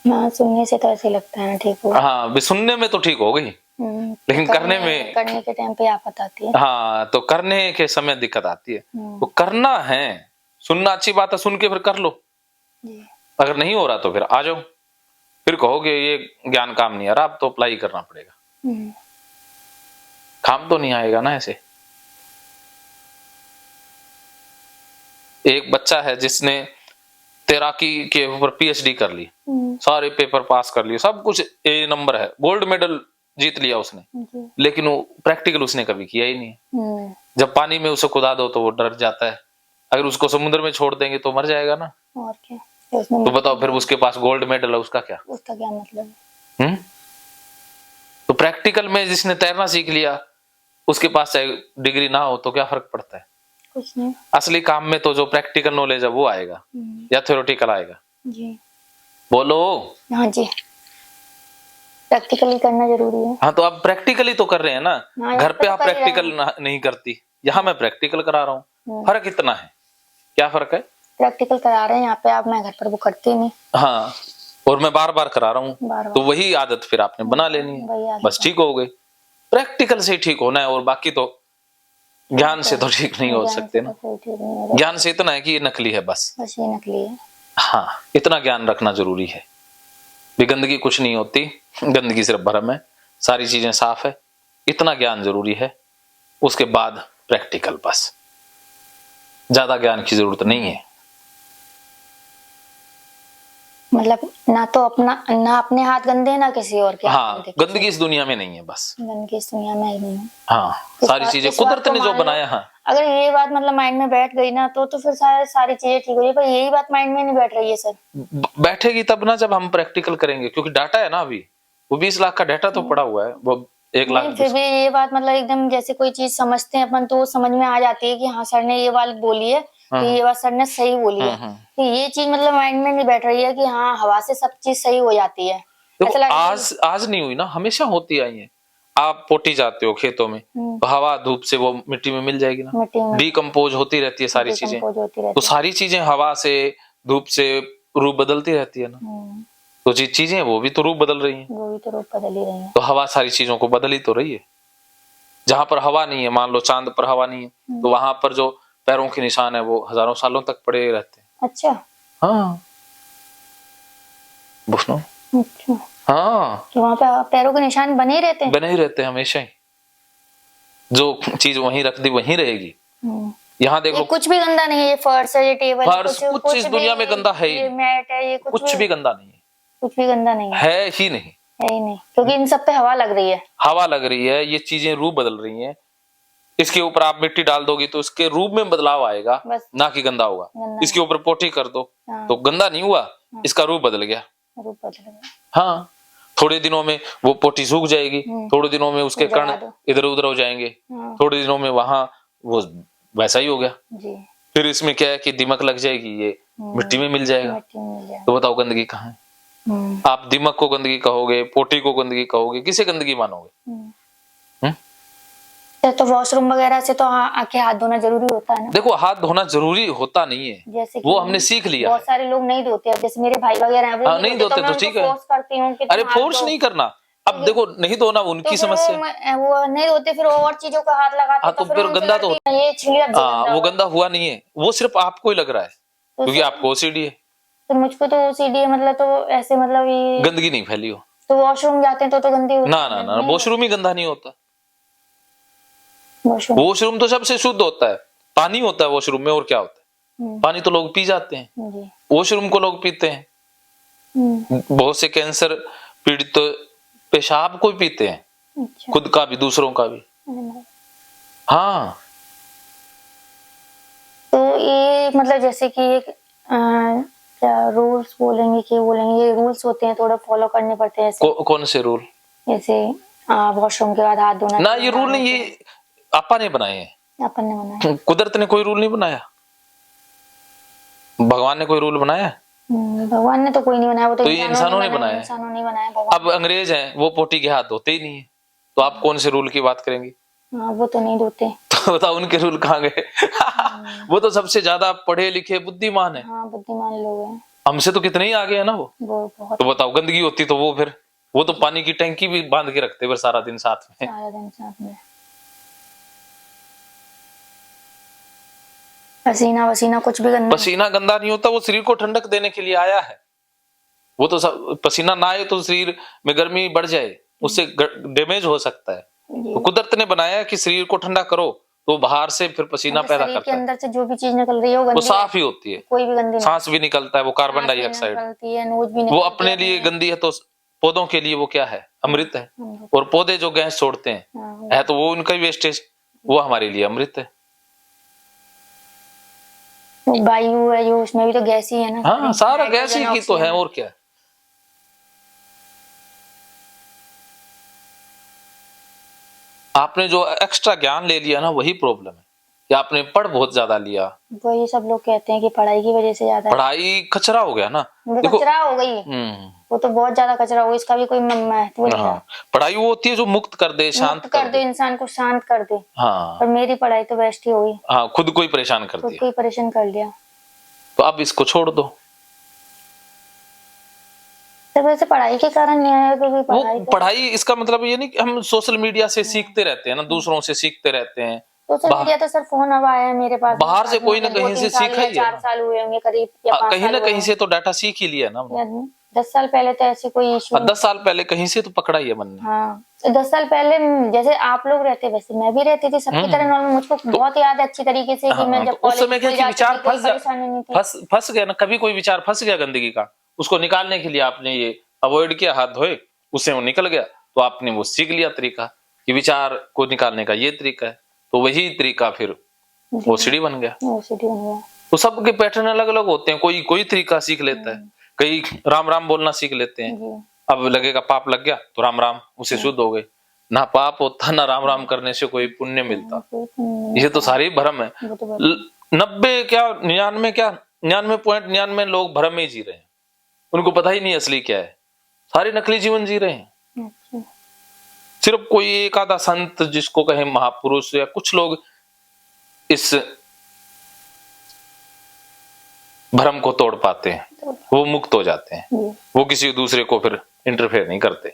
Speaker 2: हाँ, सुनने से तो ऐसे लगता है ठीक हो।
Speaker 1: हाँ, सुनने में तो ठीक हो गई, लेकिन करने
Speaker 2: के टाइम पे आफत आती है।
Speaker 1: हाँ, तो करने के समय दिक्कत आती है। तो करना है, सुनना अच्छी बात है, सुन के फिर कर लो। अगर नहीं हो रहा तो फिर आ जाओ, फिर कहोगे ये ज्ञान काम नहीं आ रहा, अब तो अप्लाई करना पड़ेगा। काम तो नहीं आएगा ना ऐसे। एक बच्चा है जिसने तैराकी के ऊपर पीएचडी कर ली, सारे पेपर पास कर लिए, सब कुछ ए नंबर है, गोल्ड मेडल जीत लिया उसने, लेकिन वो प्रैक्टिकल उसने कभी किया ही नहीं। जब पानी में उसे कुदा दो तो वो डर जाता है, अगर उसको समुद्र में छोड़ देंगे तो मर जाएगा ना।
Speaker 2: और क्या?
Speaker 1: तो बताओ फिर उसके पास गोल्ड मेडल है, उसका क्या
Speaker 2: मतलब है?
Speaker 1: तो प्रैक्टिकल में जिसने तैरना सीख लिया उसके पास चाहे डिग्री ना हो तो क्या फर्क पड़ता है?
Speaker 2: कुछ नहीं।
Speaker 1: असली काम में तो जो प्रैक्टिकल नॉलेज है वो आएगा या थ्योरेटिकल आएगा?
Speaker 2: जी।
Speaker 1: बोलो।
Speaker 2: हाँ जी, प्रैक्टिकली करना जरूरी है।
Speaker 1: हाँ, तो आप प्रैक्टिकली तो कर रहे हैं ना। घर पे आप प्रैक्टिकल नहीं करती, यहाँ मैं प्रैक्टिकल करा रहा हूँ। फर्क इतना है। क्या फर्क है?
Speaker 2: प्रैक्टिकल करा रहे हैं यहाँ पे आप, मैं घर पर वो करती नहीं।
Speaker 1: हाँ, और मैं बार बार करा रहा हूँ,
Speaker 2: बार
Speaker 1: तो वही आदत फिर आपने बना लेनी
Speaker 2: वही
Speaker 1: है,
Speaker 2: आदत
Speaker 1: बस ठीक हो गई। प्रैक्टिकल से ही ठीक होना है, और बाकी तो ज्ञान से तो ठीक नहीं हो
Speaker 2: ज्ञान
Speaker 1: सकते
Speaker 2: से
Speaker 1: ना।
Speaker 2: तो कोई ठीक नहीं होगा।
Speaker 1: ज्ञान से इतना है कि ये नकली है बस
Speaker 2: ये नकली है।
Speaker 1: हाँ, इतना ज्ञान रखना जरूरी है। भी गंदगी कुछ नहीं होती, गंदगी सिर्फ भ्रम है, सारी चीजें साफ है, इतना ज्ञान जरूरी है। उसके बाद प्रैक्टिकल, बस ज्यादा ज्ञान की जरूरत नहीं है।
Speaker 2: मतलब ना तो ना अपने हाथ गंदे ना किसी और के हाथ
Speaker 1: हाँ,
Speaker 2: गंदे।
Speaker 1: गंदगी इस दुनिया में नहीं है बस।
Speaker 2: गंदगी इस दुनिया में ही नहीं है।
Speaker 1: हाँ, सारी चीजें
Speaker 2: इस बात
Speaker 1: कुदरत
Speaker 2: को
Speaker 1: ने जो
Speaker 2: मान लो,
Speaker 1: बनाया। हाँ,
Speaker 2: अगर ये बात मतलब माइंड में बैठ गई ना, तो फिर सारी चीजें ठीक हो जाए, पर यही बात माइंड में नहीं बैठ रही है सर।
Speaker 1: बैठेगी तब ना जब हम प्रैक्टिकल करेंगे, क्योंकि डाटा है ना, अभी वो 20 लाख का डाटा तो पड़ा हुआ है, वो 1 लाख
Speaker 2: नहीं, फिर भी ये बात मतलब एकदम जैसे कोई चीज समझते हैं अपन, तो समझ में आ जाती है कि हाँ सर ने ये बात बोली है, तो ये बात सर ने सही बोली है। तो ये चीज मतलब माइंड में नहीं बैठ रही है कि हाँ हवा से सब चीज सही हो जाती है।
Speaker 1: देखो, आज नहीं हुई ना, हमेशा होती आई है। आप पोटी जाते हो खेतों में, तो हवा धूप से वो मिट्टी में मिल जाएगी ना,
Speaker 2: मिट्टी में
Speaker 1: डिकम्पोज होती रहती है सारी चीजें,
Speaker 2: डिकम्पोज होती
Speaker 1: तो
Speaker 2: रहती
Speaker 1: सारी चीजें हवा से धूप से रूप बदलती रहती है ना।
Speaker 2: है।
Speaker 1: तो जी चीजें वो भी तो रूप बदल रही हैं,
Speaker 2: वो भी तो रूप बदल ही रही है।
Speaker 1: तो हवा सारी चीजों को बदल ही तो रही है। जहां पर हवा नहीं है, मान लो चांद पर हवा नहीं है, तो वहां पर जो पैरों के निशान है वो हजारों सालों तक पड़े रहते हैं।
Speaker 2: अच्छा।
Speaker 1: हाँ, बुझलो।
Speaker 2: अच्छा,
Speaker 1: हाँ,
Speaker 2: तो वहां पे पैरों के निशान बने ही रहते हैं।
Speaker 1: बने ही रहते हैं हमेशा ही, जो चीज वहीं रख दी वहीं रहेगी। यहाँ देख
Speaker 2: ये
Speaker 1: लो,
Speaker 2: कुछ भी गंदा नहीं है, ये फर्श है, ये टेबल है,
Speaker 1: फर्श कुछ इस दुनिया में गंदा है ही
Speaker 2: ये
Speaker 1: नहीं,
Speaker 2: मैट है, ये
Speaker 1: कुछ भी गंदा नहीं है,
Speaker 2: कुछ भी गंदा नहीं
Speaker 1: है ही नहीं।
Speaker 2: है ही नहीं, क्योंकि इन सब पे हवा लग रही है।
Speaker 1: हवा लग रही है, ये चीजें रूप बदल रही हैं। इसके ऊपर आप मिट्टी डाल दोगी तो इसके रूप में बदलाव आएगा,
Speaker 2: बस
Speaker 1: ना कि गंदा होगा।
Speaker 2: गंदा
Speaker 1: इसके ऊपर पोटी कर दो
Speaker 2: हाँ।
Speaker 1: तो गंदा नहीं हुआ, इसका रूप बदल गया।
Speaker 2: रूप बदल गया।
Speaker 1: हाँ, थोड़े दिनों में वो पोटी सूख जाएगी, थोड़े दिनों में उसके
Speaker 2: जला
Speaker 1: कण
Speaker 2: दो।
Speaker 1: इधर उधर हो जाएंगे,
Speaker 2: हाँ।
Speaker 1: थोड़े दिनों में वहां वो वैसा ही हो गया।
Speaker 2: जी।
Speaker 1: फिर इसमें क्या है कि दीमक लग जाएगी, ये मिट्टी में मिल जाएगा।
Speaker 2: मिट्टी में मिल जाएगा।
Speaker 1: तो बताओ गंदगी कहाँ है? आप दीमक को गंदगी कहोगे, पोटी को गंदगी कहोगे, किसे गंदगी मानोगे?
Speaker 2: तो वॉशरूम वगैरह से तो आके हाथ धोना जरूरी होता है ना।
Speaker 1: देखो, हाथ धोना जरूरी होता नहीं है,
Speaker 2: जैसे
Speaker 1: वो हमने सीख लिया
Speaker 2: बहुत
Speaker 1: है।
Speaker 2: सारे लोग नहीं धोते, अब जैसे मेरे भाई वगैरह हैं वो
Speaker 1: नहीं धोते
Speaker 2: मैं
Speaker 1: तो
Speaker 2: उनको
Speaker 1: ठीक है।
Speaker 2: फोर्स करती हूँ कि
Speaker 1: अरे
Speaker 2: तुम हाथ
Speaker 1: फोर्स
Speaker 2: धो।
Speaker 1: नहीं करना, अब देखो नहीं धोना
Speaker 2: तो
Speaker 1: उनकी
Speaker 2: फिर
Speaker 1: समस्या।
Speaker 2: वो नहीं धोते, फिर और चीजों का हाथ लगाते,
Speaker 1: हाँ, तो फिर
Speaker 2: उनसे
Speaker 1: गंदा तो
Speaker 2: लड़ती हैं, ये छिलिया अब
Speaker 1: हाँ,
Speaker 2: गंदा
Speaker 1: वो
Speaker 2: हुआ।
Speaker 1: गंदा हुआ नहीं है, वो सिर्फ आपको ही लग रहा है, क्योंकि आपको ओसीडी है।
Speaker 2: तो मुझको तो ओसीडी है, मतलब तो ऐसे मतलब ये
Speaker 1: गंदगी नहीं फैली हो।
Speaker 2: तो वॉशरूम जाते हैं तो गंदी होती
Speaker 1: ना ना ना, वॉशरूम ही गंदा नहीं होता। वॉशरूम तो सबसे शुद्ध होता है, पानी होता है वॉशरूम में, और क्या होता है? पानी तो लोग पी जाते हैं, वॉशरूम को लोग पीते हैं। बहुत से कैंसर पीड़ित तो पेशाब को भी पीते हैं,
Speaker 2: अच्छा।
Speaker 1: खुद का भी दूसरों का भी। हाँ,
Speaker 2: तो ये मतलब जैसे कि एक क्या रूल्स बोलेंगे कि बोलेंगे, ये रूल्स होते हैं, थोड़ा फॉलो करने पड़ते हैं ऐसे।
Speaker 1: कौन से रूल?
Speaker 2: जैसे वॉशरूम के बाद हाथ धोना
Speaker 1: ना, ये रूल नहीं, ये आपा ने बनाए हैं।
Speaker 2: अपन ने बनाया,
Speaker 1: कुदरत ने कोई रूल नहीं बनाया, भगवान ने कोई रूल बनाया?
Speaker 2: भगवान ने तो कोई नहीं बनाया, वो तो
Speaker 1: ये इंसानों ने बनाया।
Speaker 2: इंसानों ने बनाया।
Speaker 1: अब अंग्रेज हैं, वो पोटी के हाथ धोते ही नहीं है, तो आप कौन से रूल की बात करेंगे?
Speaker 2: हाँ, वो तो नहीं धोते।
Speaker 1: तो बताओ उनके रूल कहाँ गए? वो तो सबसे ज्यादा पढ़े लिखे बुद्धिमान है।
Speaker 2: हाँ, बुद्धिमान लोग हैं,
Speaker 1: हमसे तो कितने ही आगे है ना वो
Speaker 2: बहुत।
Speaker 1: तो बताओ, गंदगी होती तो वो तो पानी की टंकी भी बांध के रखते फिर सारा दिन साथ में।
Speaker 2: पसीना वसीना कुछ भी गंदा,
Speaker 1: पसीना गंदा नहीं होता, वो शरीर को ठंडक देने के लिए आया है। वो तो सब पसीना ना आए तो शरीर में गर्मी बढ़ जाए, उससे डैमेज हो सकता है। तो कुदरत ने बनाया कि शरीर को ठंडा करो, तो बाहर से फिर पसीना पैदा करता है।
Speaker 2: के अंदर से जो भी चीज निकल रही है वो
Speaker 1: साफ ही होती है,
Speaker 2: कोई भी गंदी,
Speaker 1: सांस भी निकलता है, वो कार्बन डाइऑक्साइड, वो अपने लिए गंदी है, तो पौधों के लिए वो क्या है? अमृत है। और पौधे जो गैस छोड़ते हैं है तो वो उनका ही वेस्टेज, वो हमारे लिए अमृत है।
Speaker 2: वायु है जो, उसमें भी तो गैस ही है ना।
Speaker 1: हाँ, सारा गैस ही की तो है, और क्या। आपने जो एक्स्ट्रा ज्ञान ले लिया ना, वही प्रॉब्लम है, या आपने पढ़ बहुत ज्यादा लिया।
Speaker 2: वही सब लोग कहते हैं कि पढ़ाई की वजह से ज्यादा,
Speaker 1: पढ़ाई कचरा हो गया ना,
Speaker 2: देखो कचरा हो गई, वो तो बहुत ज्यादा कचरा हो गई, इसका भी कोई महत्व नहीं है।
Speaker 1: पढ़ाई वो होती है जो मुक्त कर दे, शांत कर दे,
Speaker 2: इंसान को शांत कर दे।
Speaker 1: हाँ,
Speaker 2: और मेरी पढ़ाई तो बेस्ट ही हुई।
Speaker 1: हाँ, खुद को ही परेशान कर दिया,
Speaker 2: खुद को ही परेशान कर लिया।
Speaker 1: तो अब इसको छोड़ दो।
Speaker 2: तो वैसे पढ़ाई के कारण नहीं आया, क्योंकि पढ़ाई
Speaker 1: वो पढ़ाई इसका मतलब ये नहीं कि हम सोशल मीडिया से सीखते रहते हैं ना, दूसरों से सीखते रहते हैं।
Speaker 2: सोशल मीडिया तो सर फोन अब आया है मेरे पास,
Speaker 1: बाहर से कोई ना कहीं से सीखा ही है,
Speaker 2: 4 साल हुए होंगे करीब, या 5
Speaker 1: कहीं
Speaker 2: साल
Speaker 1: ना
Speaker 2: हुए
Speaker 1: कहीं
Speaker 2: होंगे।
Speaker 1: से तो डाटा सीख ही लिया ना हमने।
Speaker 2: 10 साल पहले तो ऐसे कोई इशू
Speaker 1: 10 साल पहले कहीं से तो पकड़ा ही है मन ने।
Speaker 2: हाँ, तो 10 साल पहले जैसे आप लोग रहते वैसे मैं भी रहती थी सबकी तरह नॉर्मल। मुझको बहुत याद है अच्छी तरीके से कि मैं
Speaker 1: हाँ,
Speaker 2: जब
Speaker 1: तो उस
Speaker 2: कॉलेज
Speaker 1: समय क्या कि विचार
Speaker 2: परेशानी नहीं थी।
Speaker 1: फंस गया ना, कभी कोई विचार फंस गया गंदगी का, उसको निकालने के लिए आपने ये अवॉइड किया, हाथ धोए, उससे वो निकल गया, तो आपने वो सीख लिया तरीका कि विचार को निकालने का ये तरीका है, तो वही तरीका फिर ओसीडी बन गया।
Speaker 2: ओसीडी बन गया।
Speaker 1: तो सबके पैटर्न अलग अलग होते हैं, कोई कोई तरीका सीख लेता है, कई राम राम बोलना सीख लेते हैं। अब लगेगा पाप लग गया तो राम राम, उसे शुद्ध हो गए। ना पाप होता ना राम राम करने से कोई पुण्य मिलता। ये तो सारी भ्रम है। 90 क्या 99.99 लोग भ्रम में जी रहे हैं, उनको पता ही नहीं असली क्या है, सारे नकली जीवन जी रहे हैं। सिर्फ कोई एक आधा संत जिसको कहे महापुरुष या कुछ लोग इस भ्रम को तोड़ पाते हैं, वो मुक्त हो जाते हैं, वो किसी दूसरे को फिर इंटरफेयर नहीं करते।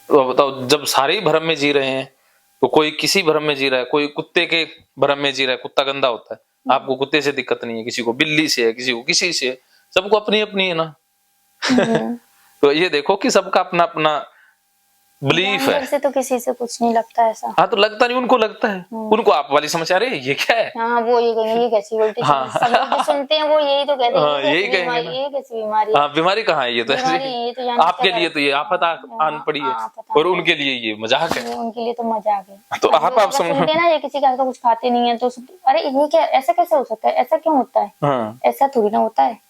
Speaker 1: तो बताओ, जब सारे ही भ्रम में जी रहे हैं, तो कोई किसी भ्रम में जी रहा है, कोई कुत्ते के भ्रम में जी रहा है, कुत्ता गंदा होता है, आपको कुत्ते से दिक्कत नहीं है, किसी को बिल्ली से है, किसी को किसी से है, सबको अपनी अपनी है ना। तो ये देखो कि सबका अपना अपना बिलीफ है।
Speaker 2: से तो किसी से कुछ नहीं लगता ऐसा।
Speaker 1: हाँ, तो लगता नहीं, उनको लगता है, उनको आप वाली समझ आ रही है, ये क्या है।
Speaker 2: हाँ, वो ये कहेंगे ये कैसी उल्टी।
Speaker 1: हाँ।
Speaker 2: सब लोग सुनते हैं वो यही तो कहते हैं
Speaker 1: यही कहेंगे ना,
Speaker 2: ये कैसी बीमारी।
Speaker 1: हाँ, बीमारी कहाँ है, ये तो आपके लिए तो ये आफत आन पड़ी है, और उनके लिए ये मजाक है,
Speaker 2: उनके लिए तो मजाक है।
Speaker 1: तो आप
Speaker 2: सुनते ना, ये किसी का तो कुछ खाते नहीं है तो अरे ये क्या, ऐसा कैसे हो सकता है, ऐसा क्यों होता है, ऐसा थोड़ी ना होता है।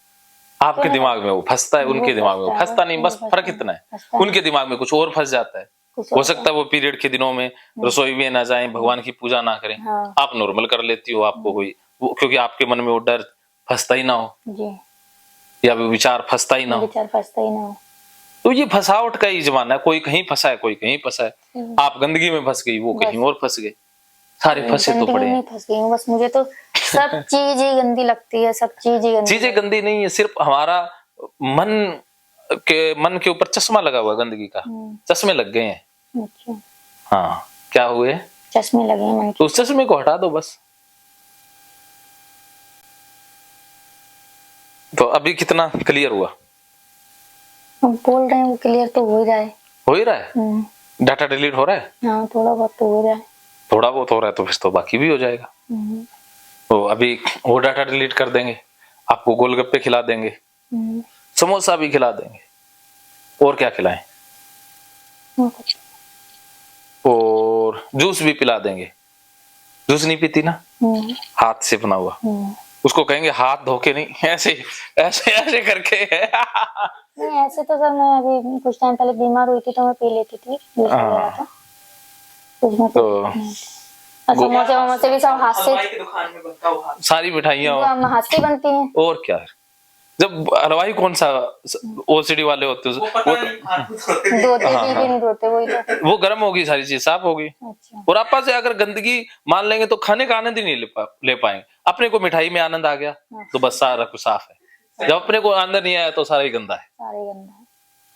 Speaker 1: आपके दिमाग में वो फंसता है, उनके दिमाग में वो फंसता नहीं, बस फर्क इतना है, उनके दिमाग में कुछ और फंस जाता है। हो सकता है वो पीरियड के दिनों में रसोई में ना जाएं, भगवान की पूजा ना करें, आप नॉर्मल कर लेती हो, आपको कोई क्योंकि आपके मन में वो डर फंसता ही ना हो जी, या विचार फंसता ही ना हो। तो ये फंसावट का ही जमाना है, कोई कहीं फंसा है, कोई कहीं फंसा है। आप गंदगी में फंस गई, वो कहीं और फंस गए, सारे फंसे तो पड़े हैं।
Speaker 2: फंस गई हूं बस, मुझे तो सब चीज ही गंदी लगती है, सब चीजें
Speaker 1: गंदी नहीं है, सिर्फ हमारा मन के ऊपर चश्मा लगा हुआ गंदगी का, चश्मे लग गए हैं।
Speaker 2: अच्छा।
Speaker 1: हाँ, क्या हुए,
Speaker 2: चश्मे लगे हैं मन के।
Speaker 1: तो उस चश्मे को हटा दो बस। तो अभी कितना क्लियर हुआ?
Speaker 2: हम बोल रहे हैं वो क्लियर तो हो ही रहा है।
Speaker 1: डाटा डिलीट हो रहा है।
Speaker 2: हाँ, थोड़ा बहुत तो हो रहा है।
Speaker 1: थोड़ा बहुत हो रहा है तो फिर तो बाकी भी हो जाएगा। तो अभी वो डाटा डिलीट कर देंगे, आपको गोलगप्पे खिला देंगे, समोसा भी खिला देंगे, और क्या खिलाएं, और जूस भी पिला देंगे। जूस नहीं पीती ना, हाथ से बना हुआ, उसको कहेंगे हाथ धो के नहीं, ऐसे ऐसे ऐसे करके।
Speaker 2: नहीं, ऐसे तो सर मैं अभी कुछ टाइम पहले बीमार हुई थी तो मैं पी लेती थी जूस वगैरह तो समोसे वमोसे भी सब हाथ से, सारी
Speaker 1: मिठाइयाँ
Speaker 2: हाथ से बनती हैं।
Speaker 1: और क्या है, जब हलवाई कौन सा ओसीडी वाले होते हैं, वो गर्म होगी, सारी चीज साफ होगी। अच्छा। और आपस से अगर गंदगी मान लेंगे तो खाने का आनंद ही नहीं ले पाएंगे। अपने को मिठाई में आनंद आ गया तो बस सारा कुछ साफ है, जब अपने को आनंद नहीं आया तो सारा ही गंदा है।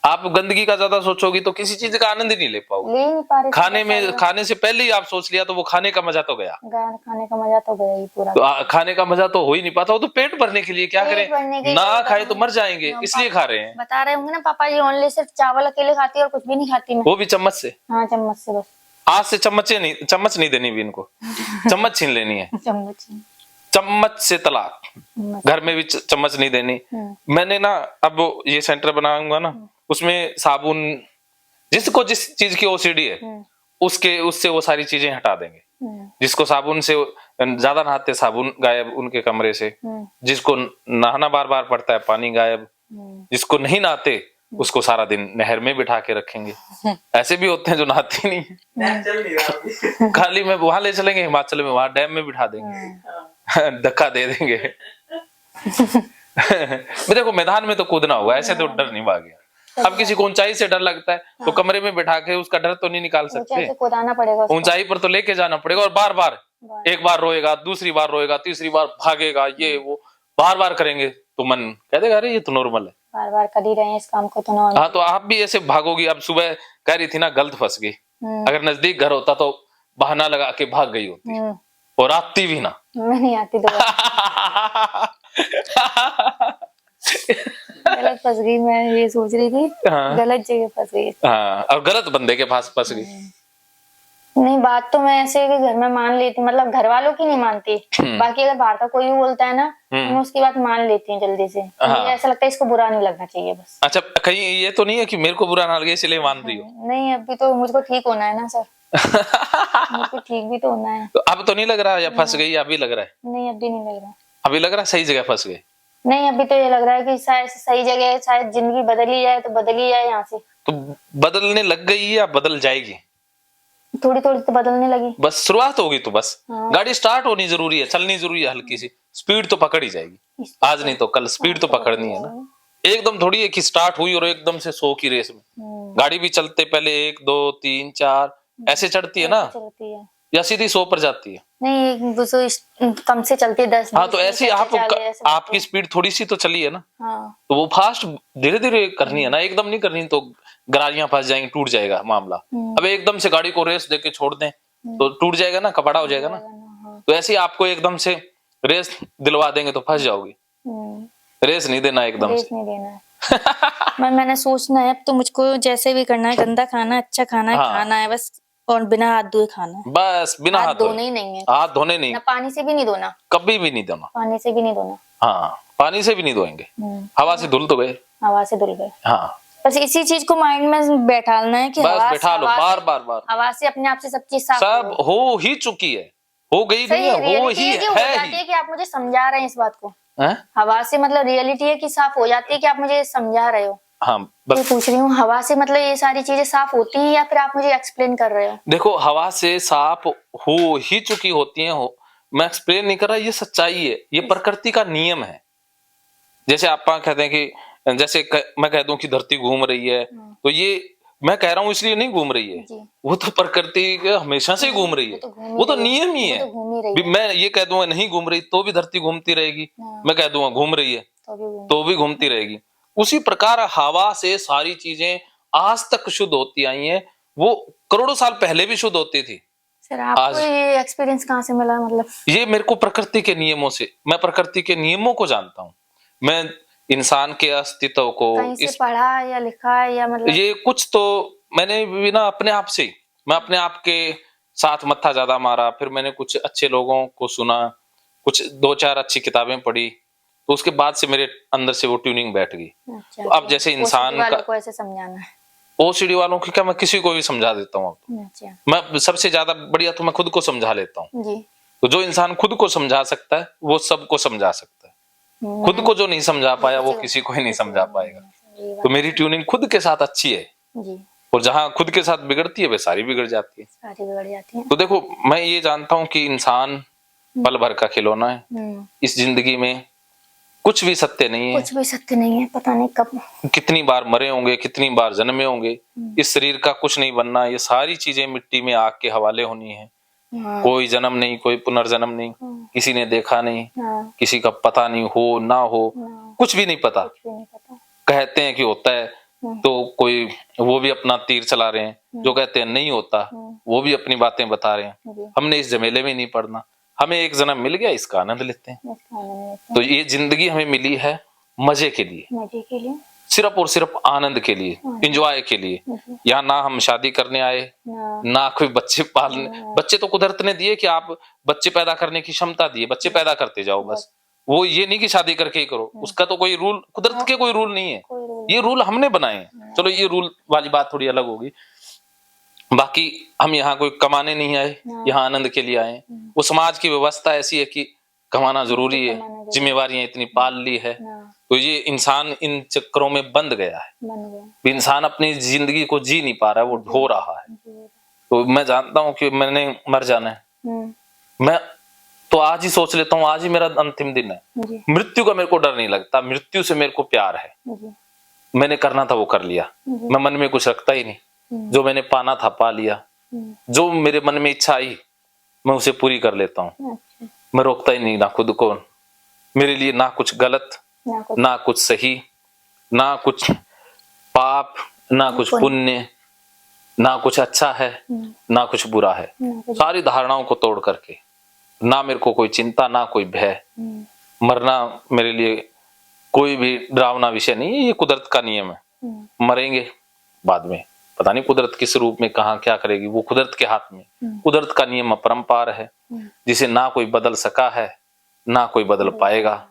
Speaker 1: आप गंदगी का ज्यादा सोचोगी तो किसी चीज का आनंद ही नहीं ले पाओगे। खाने से पहले ही आप सोच लिया तो वो खाने का मजा तो गया,
Speaker 2: खाने का मजा तो गया ही पूरा।
Speaker 1: तो खाने का मजा तो हो ही नहीं पाता। वो तो पेट भरने के लिए, क्या करें, ना खाए तो मर जाएंगे, इसलिए खा रहे हैं।
Speaker 2: बता रहे होंगे ना पापा जी, ओनली सिर्फ चावल अकेले खाती है और कुछ भी नहीं खाती मैं।
Speaker 1: वो भी चम्मच से।
Speaker 2: हाँ, चम्मच से बस।
Speaker 1: आज से चम्मच नहीं देनी भी इनको, चम्मच छीन लेनी है। चम्मच से तलाक, घर में भी चम्मच नहीं देनी। मैंने ना अब ये सेंटर बनाऊंगा ना, उसमें साबुन, जिसको जिस चीज की ओसीडी है उससे वो सारी चीजें हटा देंगे। जिसको साबुन से ज्यादा नहाते, साबुन गायब उनके कमरे से। जिसको नहाना बार बार पड़ता है, पानी गायब। जिसको नहीं नहाते उसको सारा दिन नहर में बिठा के रखेंगे। ऐसे भी होते हैं जो नहाते नहीं, खाली में वहां ले चलेंगे हिमाचल में, वहां डैम में बिठा देंगे, धक्का दे देंगे। देखो, मैदान में तो कूदना होगा, ऐसे तो डर नहीं भागेगा। अब किसी को ऊंचाई से डर लगता है तो कमरे में बिठा के उसका डर तो नहीं निकाल सकते,
Speaker 2: कूदाना पड़ेगा,
Speaker 1: ऊंचाई पर तो लेके जाना पड़ेगा और बार बार एक बार रोएगा, दूसरी बार रोएगा, तीसरी बार भागेगा, ये वो बार बार करेंगे तो मन कह देगा अरे ये तो नॉर्मल है,
Speaker 2: बार बार कर ही रहे हैं इस काम को तो नॉर्मल।
Speaker 1: हाँ तो आप भी ऐसे भागोगी। अब सुबह कह रही थी ना गलत फंस गई, अगर नजदीक घर होता तो बहाना लगा के भाग गई होती और आती भी ना।
Speaker 2: मैं नहीं आती दोबारा। गलत फंस गई, मैं ये सोच रही थी
Speaker 1: हाँ।
Speaker 2: गलत जगह फंस गई।
Speaker 1: हाँ और गलत बंदे के पास फंस गई।
Speaker 2: नहीं, बात तो मैं ऐसे कि घर में मान लेती, मतलब घर वालों की नहीं मानती, बाकी अगर बाहर का कोई भी बोलता है ना तो मैं उसकी बात मान लेती हूँ जल्दी से। मुझे ऐसा लगता है इसको बुरा नहीं लगना चाहिए बस।
Speaker 1: अच्छा कहीं ये तो नहीं है कि मेरे को बुरा ना लगे इसलिए मान रही हो?
Speaker 2: नहीं, अभी तो मुझको ठीक होना है ना सर। मुझको ठीक भी तो होना है।
Speaker 1: तो अब तो नहीं लग रहा या फंस गई, अभी लग रहा है?
Speaker 2: नहीं, अभी नहीं लग रहा।
Speaker 1: अभी लग रहा है सही जगह फंस गए?
Speaker 2: नहीं, अभी तो ये लग रहा है कि शायद सही जगह है, शायद जिंदगी बदल ही जाए तो बदल ही जाए यहाँ से।
Speaker 1: तो बदलने लग गई या बदल जाएगी?
Speaker 2: थोड़ी थोड़ी तो बदलने लगी,
Speaker 1: बस शुरुआत होगी तो बस।
Speaker 2: हाँ।
Speaker 1: गाड़ी स्टार्ट होनी जरूरी है, चलनी जरूरी है, हल्की सी स्पीड तो पकड़ ही जाएगी, आज नहीं तो कल स्पीड तो पकड़नी है ना। एकदम थोड़ी है कि स्टार्ट हुई और एकदम से 100 की रेस में। गाड़ी भी चलते पहले 1 2 3 4 ऐसे चढ़ती है ना,
Speaker 2: चलती है
Speaker 1: या सीधी 100 पर जाती है?
Speaker 2: नहीं, वो तो कम से चलती है 10।
Speaker 1: हाँ तो ऐसे आपकी स्पीड थोड़ी सी तो चली है ना,
Speaker 2: हाँ।
Speaker 1: तो वो फास्ट धीरे धीरे करनी है ना, एकदम नहीं करनी तो गरारियां फंस जाएंगी, टूट जाएगा मामला। अब एकदम से गाड़ी को रेस देके छोड़ दें तो टूट जाएगा ना, कपड़ा हो जाएगा ना। तो ऐसे ही आपको एकदम से रेस दिलवा देंगे तो फंस जाओगी। रेस नहीं देना, एकदम
Speaker 2: रेस
Speaker 1: से
Speaker 2: नहीं देना है। मैंने सोचना है अब तो मुझको जैसे भी करना है, गंदा खाना अच्छा खाना है,
Speaker 1: हाँ।
Speaker 2: खाना है बस, और बिना हाथ धोए खाना है।
Speaker 1: बस बिना
Speaker 2: हाथ
Speaker 1: हाथ
Speaker 2: धोने ही नहीं है,
Speaker 1: हाथ धोने नहीं,
Speaker 2: ना पानी से भी नहीं धोना,
Speaker 1: कभी भी नहीं धोना,
Speaker 2: पानी से भी नहीं धोना।
Speaker 1: हाँ पानी से भी नहीं धोएंगे, हवा से धुल तो गए।
Speaker 2: हवा से धुल गए,
Speaker 1: हाँ
Speaker 2: बस इसी चीज को माइंड में बैठालना है कि
Speaker 1: बस बैठा लो, बार बार बार
Speaker 2: हवा से अपने आप से सब चीज साफ
Speaker 1: सब हो ही चुकी है, हो गई नहीं है, हो ही
Speaker 2: है
Speaker 1: है
Speaker 2: कि आप मुझे समझा रहे हैं इस बात को।
Speaker 1: है?
Speaker 2: हवा से मतलब रियलिटी है कि साफ हो जाती है कि आप मुझे समझा रहे हो?
Speaker 1: हाँ
Speaker 2: बस ये पूछ रही हूँ, हवा से मतलब ये सारी चीजें साफ होती हैं या फिर आप मुझे एक्सप्लेन कर रहे हो?
Speaker 1: देखो हवा से साफ हो ही चुकी होती हैं, हो मैं एक्सप्लेन नहीं कर रहा, ये सच्चाई है, ये प्रकृति का नियम है। जैसे आप कहते हैं कि जैसे मैं कह दूं कि धरती घूम रही है, तो ये मैं कह रहा हूँ इसलिए नहीं घूम रही है, वो तो प्रकृति हमेशा से घूम रही है, वो तो नियम ही है। मैं ये कह दूंगा नहीं घूम रही तो भी धरती घूमती रहेगी, मैं कह दूंगा घूम रही है तो भी घूमती रहेगी। उसी प्रकार हवा से सारी चीजें आज तक शुद्ध होती आई हैं, वो करोड़ों साल पहले भी शुद्ध होती थी।
Speaker 2: सर आपको ये एक्सपीरियंस कहाँ से मिला? मतलब
Speaker 1: ये मेरे को प्रकृति के नियमों से, मैं प्रकृति के नियमों को जानता हूँ, मैं इंसान के अस्तित्व को
Speaker 2: कहीं से पढ़ा या लिखा है या मतलब
Speaker 1: ये कुछ तो मैंने भी ना अपने आप से, मैं अपने आप के साथ मत्था ज्यादा मारा, फिर मैंने कुछ अच्छे लोगों को सुना, कुछ 2-4 अच्छी किताबें पढ़ी, तो उसके बाद से मेरे अंदर से वो ट्यूनिंग बैठ गई।
Speaker 2: अच्छा,
Speaker 1: तो अब जैसे इंसान
Speaker 2: को ऐसे समझाना है,
Speaker 1: ओसीडी वालों की क्या मैं किसी को भी समझा देता हूँ।
Speaker 2: अच्छा।
Speaker 1: मैं सबसे ज्यादा बढ़िया तो मैं खुद को समझा लेता हूँ
Speaker 2: जी।
Speaker 1: तो जो इंसान खुद को समझा सकता है वो सबको समझा सकता है, खुद को जो नहीं समझा पाया वो किसी को ही नहीं समझा पाएगा। तो मेरी ट्यूनिंग खुद के साथ अच्छी है
Speaker 2: जी।
Speaker 1: और जहाँ खुद के साथ बिगड़ती है वे सारी बिगड़ जाती है,
Speaker 2: सारी बिगड़ जाती है।
Speaker 1: तो देखो मैं ये जानता हूँ कि इंसान पल भर का खिलौना है, इस जिंदगी में कुछ भी सत्य नहीं है,
Speaker 2: कुछ भी सत्य नहीं है, पता नहीं कब
Speaker 1: कितनी बार मरे होंगे, कितनी बार जन्मे होंगे, इस शरीर का कुछ नहीं बनना, ये सारी चीजें मिट्टी में आग के हवाले होनी है। कोई जन्म नहीं, कोई पुनर्जन्म नहीं, किसी ने देखा नहीं, किसी का पता नहीं हो ना हो, कुछ भी नहीं पता। कहते हैं कि होता है तो कोई वो भी अपना तीर चला रहे हैं, जो कहते हैं नहीं होता वो भी अपनी बातें बता रहे हैं। हमने इस झमेले में नहीं पड़ना, हमें एक जन्म मिल गया, इसका आनंद लेते हैं। तो ये जिंदगी हमें मिली है मजे के लिए, सिर्फ और सिर्फ आनंद के लिए, एंजॉय के लिए। यहाँ ना हम शादी करने आए, ना कोई बच्चे पालने, बच्चे तो कुदरत ने दिए कि आप बच्चे पैदा करने की क्षमता दिए, बच्चे पैदा करते जाओ बस, वो ये नहीं कि शादी करके ही करो, उसका तो कोई रूल, कुदरत के कोई रूल नहीं है, ये रूल हमने बनाए हैं। चलो ये रूल वाली बात थोड़ी अलग होगी, बाकी हम यहाँ कोई कमाने नहीं आए, यहाँ आनंद के लिए आए। वो समाज की व्यवस्था ऐसी है कि कमाना जरूरी है, जिम्मेवारियां इतनी पाल ली है, तो ये इंसान इन चक्करों में बंध गया है। इंसान अपनी जिंदगी को जी नहीं पा रहा है, वो ढो रहा है। तो मैं जानता हूँ कि मैंने मर जाना है, मैं तो आज ही सोच लेता हूँ आज ही मेरा अंतिम दिन है। मृत्यु का मेरे को डर नहीं लगता, मृत्यु से मेरे को प्यार है। मैंने करना था वो कर लिया, मैं मन में कुछ रखता ही नहीं, जो मैंने पाना था पा लिया, जो मेरे मन में इच्छा आई मैं उसे पूरी कर लेता हूँ।
Speaker 2: अच्छा,
Speaker 1: मैं रोकता ही नहीं ना खुद को। मेरे लिए ना कुछ गलत, ना कुछ सही, ना कुछ पाप, ना कुछ पुण्य, ना कुछ अच्छा है, ना कुछ बुरा है। सारी धारणाओं को तोड़ करके, ना मेरे को कोई चिंता, ना कोई भय। मरना मेरे लिए कोई भी डरावना विषय नहीं है, ये कुदरत का नियम है। मरेंगे बाद में, पता नहीं कुदरत किस रूप में कहाँ क्या करेगी, वो कुदरत के हाथ में। कुदरत का नियम अपरंपार है, जिसे ना कोई बदल सका है, ना कोई बदल पाएगा।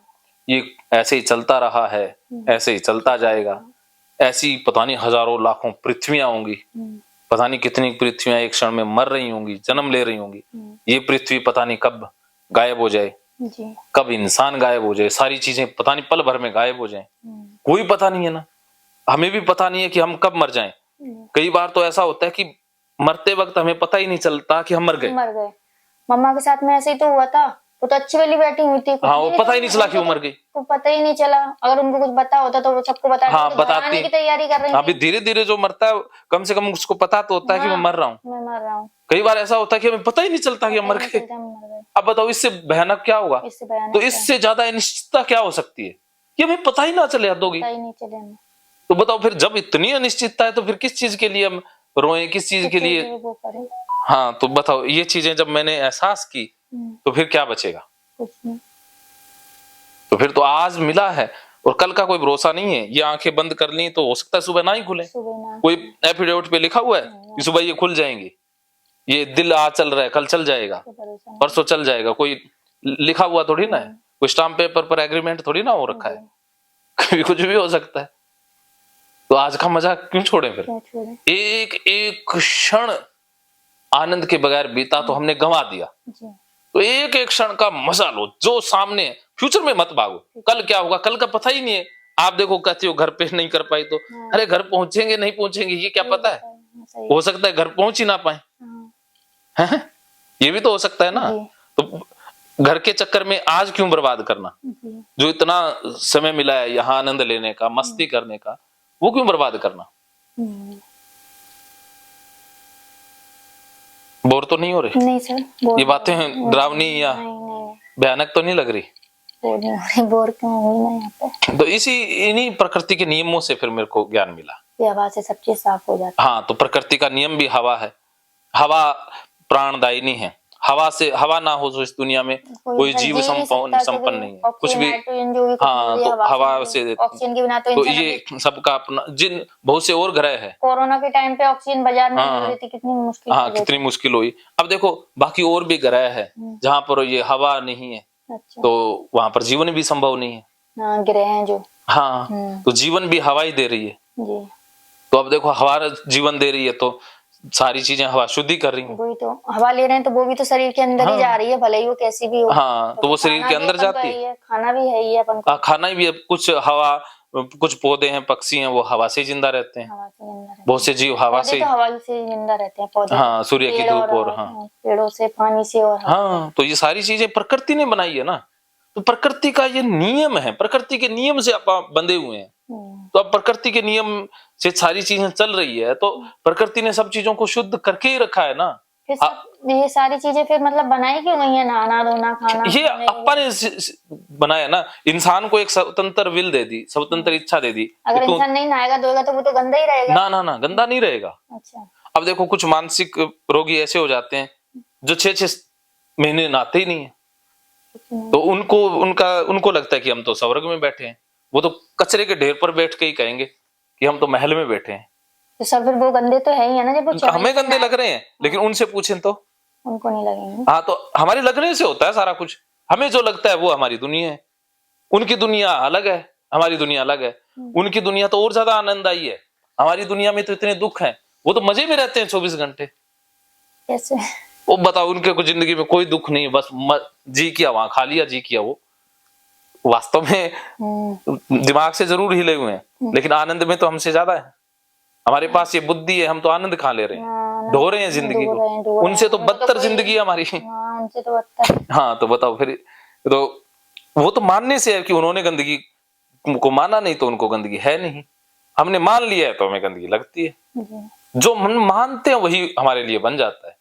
Speaker 1: ये ऐसे ही चलता रहा है, ऐसे ही चलता जाएगा। ऐसी पता नहीं हजारों लाखों पृथ्वियां होंगी, पता नहीं कितनी पृथ्वियां एक क्षण में मर रही होंगी, जन्म ले रही होंगी। ये पृथ्वी पता नहीं कब गायब हो जाए, कब इंसान गायब हो जाए, सारी चीजें पता नहीं पल भर में गायब हो जाए। कोई पता नहीं है ना, हमें भी पता नहीं है कि हम कब मर जाएं। कई बार तो ऐसा होता है कि मरते वक्त हमें पता ही नहीं चलता कि हम मर गए।
Speaker 2: मम्मा के साथ में ऐसे ही तो हुआ था, वो तो अच्छी वाली बैठी हुई थी,
Speaker 1: हाँ, वो पता ही नहीं चला कि वो मर गई,
Speaker 2: तो पता ही नहीं चला। अगर उनको कुछ पता होता तो वो सबको बता
Speaker 1: हाँ, बताती
Speaker 2: की तैयारी कर रही थी।
Speaker 1: अभी धीरे धीरे जो मरता है कम से कम उसको पता तो होता है कि मैं मर रहा हूँ।
Speaker 2: मैं मर रहा हूँ।
Speaker 1: कई बार ऐसा होता है कि हमें पता ही नहीं चलता कि हम मर गए। अब बताओ इससे भयानक क्या होगा, तो इससे ज्यादा अनिश्चितता क्या हो सकती है कि हमें पता ही ना चले हदोगी। तो बताओ फिर जब इतनी अनिश्चितता है तो फिर किस चीज के लिए हम रोएं, किस चीज के लिए। हाँ, तो बताओ ये चीजें जब मैंने एहसास की तो फिर क्या बचेगा। तो फिर तो आज मिला है और कल का कोई भरोसा नहीं है। ये आंखें बंद कर ली तो हो सकता है सुबह ना ही खुले। कोई एफिडेविट पे लिखा हुआ है कि सुबह ये खुल जाएंगे। ये दिल आज चल रहा है, कल चल जाएगा, परसों चल जाएगा। कोई लिखा हुआ थोड़ी ना है, कोई स्टाम्प पेपर पर एग्रीमेंट थोड़ी ना हो रखा है। कभी कुछ भी हो सकता है। तो आज का मजा क्यों छोड़े फिर। एक एक क्षण आनंद के बगैर बीता तो हमने गंवा दिया। तो एक एक क्षण का मजा लो, जो सामने फ्यूचर में मत भागो। कल क्या होगा कल का पता ही नहीं है। आप देखो कहते हो घर पे नहीं कर पाई तो अरे घर पहुंचेंगे नहीं पहुंचेंगे ये क्या पता है। हो सकता है घर पहुंच ही ना पाए, ये भी तो हो सकता है ना। तो घर के चक्कर में आज क्यों बर्बाद करना, जो इतना समय मिला है यहाँ आनंद लेने का, मस्ती करने का, वो क्यों बर्बाद करना। बोर तो नहीं हो रहे?
Speaker 2: नहीं सर,
Speaker 1: ये बातें डरावनी या भयानक तो नहीं लग रही?
Speaker 2: बोर क्यों हुई ना यहाँ पे।
Speaker 1: तो इन्हीं प्रकृति के नियमों से फिर मेरे को ज्ञान मिला।
Speaker 2: हवा से सब चीज साफ हो जाती है।
Speaker 1: हाँ, तो प्रकृति का नियम भी हवा है। हवा प्राणदायिनी है। हवा से, हवा ना हो तो इस दुनिया में कोई जीव संपन्न नहीं है, कुछ भी। हाँ, तो हवा से
Speaker 2: ऑक्सीजन के बिना
Speaker 1: तो ये सबका अपना, जिन बहुत से और ग्रह है।
Speaker 2: कोरोना के टाइम पे ऑक्सीजन बाजार में मिल रही थी, कितनी मुश्किल।
Speaker 1: हाँ, कितनी मुश्किल हुई। अब देखो बाकी और भी ग्रह है जहाँ पर ये हवा नहीं है। अच्छा। तो वहां पर जीवन भी संभव नहीं है।
Speaker 2: हाँ, ग्रह हैं जो।
Speaker 1: हाँ, तो जीवन भी हवा ही दे रही है जी। तो अब देखो हवा जीवन दे रही है तो सारी चीजें हवा शुद्ध ही कर रही है।
Speaker 2: वही तो हवा ले रहे हैं तो वो भी तो शरीर के अंदर ही जा रही है, भले ही वो कैसी भी हो।
Speaker 1: हाँ, तो वो शरीर के अंदर जाती है।
Speaker 2: खाना भी है ही अपन को।
Speaker 1: खाना भी है। कुछ हवा, कुछ पौधे हैं, पक्षी हैं, वो हवा से जिंदा रहते हैं। बहुत से जीव हवा से
Speaker 2: जिंदा रहते हैं, पौधे।
Speaker 1: हाँ, सूर्य की धूप और हाँ
Speaker 2: पेड़ों से, पानी से और
Speaker 1: हाँ, तो ये सारी चीजें प्रकृति ने बनाई है ना। तो प्रकृति का ये नियम है, प्रकृति के नियम से आप बंधे हुए हैं। तो अब प्रकृति के नियम से सारी चीजें चल रही है, तो प्रकृति ने सब चीजों को शुद्ध करके ही रखा है ना।
Speaker 2: ये सारी चीजें फिर मतलब बनाई क्यों गई है, नहाना धोना खाना,
Speaker 1: ये अपन ने बनाया ना। इंसान को एक स्वतंत्र विल दे दी, स्वतंत्र इच्छा दे दी।
Speaker 2: अगर इंसान नहीं नहाएगा धोएगा तो वो तो गंदा ही रहेगा।
Speaker 1: ना ना ना, गंदा नहीं रहेगा।
Speaker 2: अच्छा।
Speaker 1: अब देखो कुछ मानसिक रोगी ऐसे हो जाते हैं जो 6-6 महीने नहाते ही नहीं है। तो उनको लगता है कि हम तो स्वर्ग में बैठे हैं। वो तो कचरे के ढेर पर बैठ के ही कहेंगे कि हम तो महल में बैठे हैं।
Speaker 2: तो सब फिर वो गंदे तो है ही है ना, जब वो
Speaker 1: हमें गंदे लग रहे हैं, लेकिन उनसे पूछें तो
Speaker 2: उनको नहीं लगेंगे।
Speaker 1: हाँ, तो हमारे लगने से होता है सारा कुछ। हमें जो लगता है वो हमारी दुनिया है। उनकी दुनिया अलग है, हमारी दुनिया अलग है। उनकी दुनिया तो और ज्यादा आनंददायी है, हमारी दुनिया में तो इतने दुख हैं। वो तो मजे में रहते हैं 24 घंटे।
Speaker 2: कैसे?
Speaker 1: वो बताओ, उनके को जिंदगी में कोई दुख नहीं है, बस जी किया वहां खा लिया, जी किया। वो वास्तव में दिमाग से जरूर हिले हुए हैं, लेकिन आनंद में तो हमसे ज्यादा है। हमारे पास ये बुद्धि है, हम तो आनंद खा ले रहे हैं, ढो रहे हैं जिंदगी को। उनसे तो बदतर जिंदगी है हमारी।
Speaker 2: उनसे तो बदतर।
Speaker 1: हाँ, तो बताओ फिर। तो वो तो मानने से है कि उन्होंने गंदगी को माना नहीं तो उनको गंदगी है नहीं। हमने मान लिया है तो हमें गंदगी लगती है। जो हम मानते हैं वही हमारे लिए बन जाता है।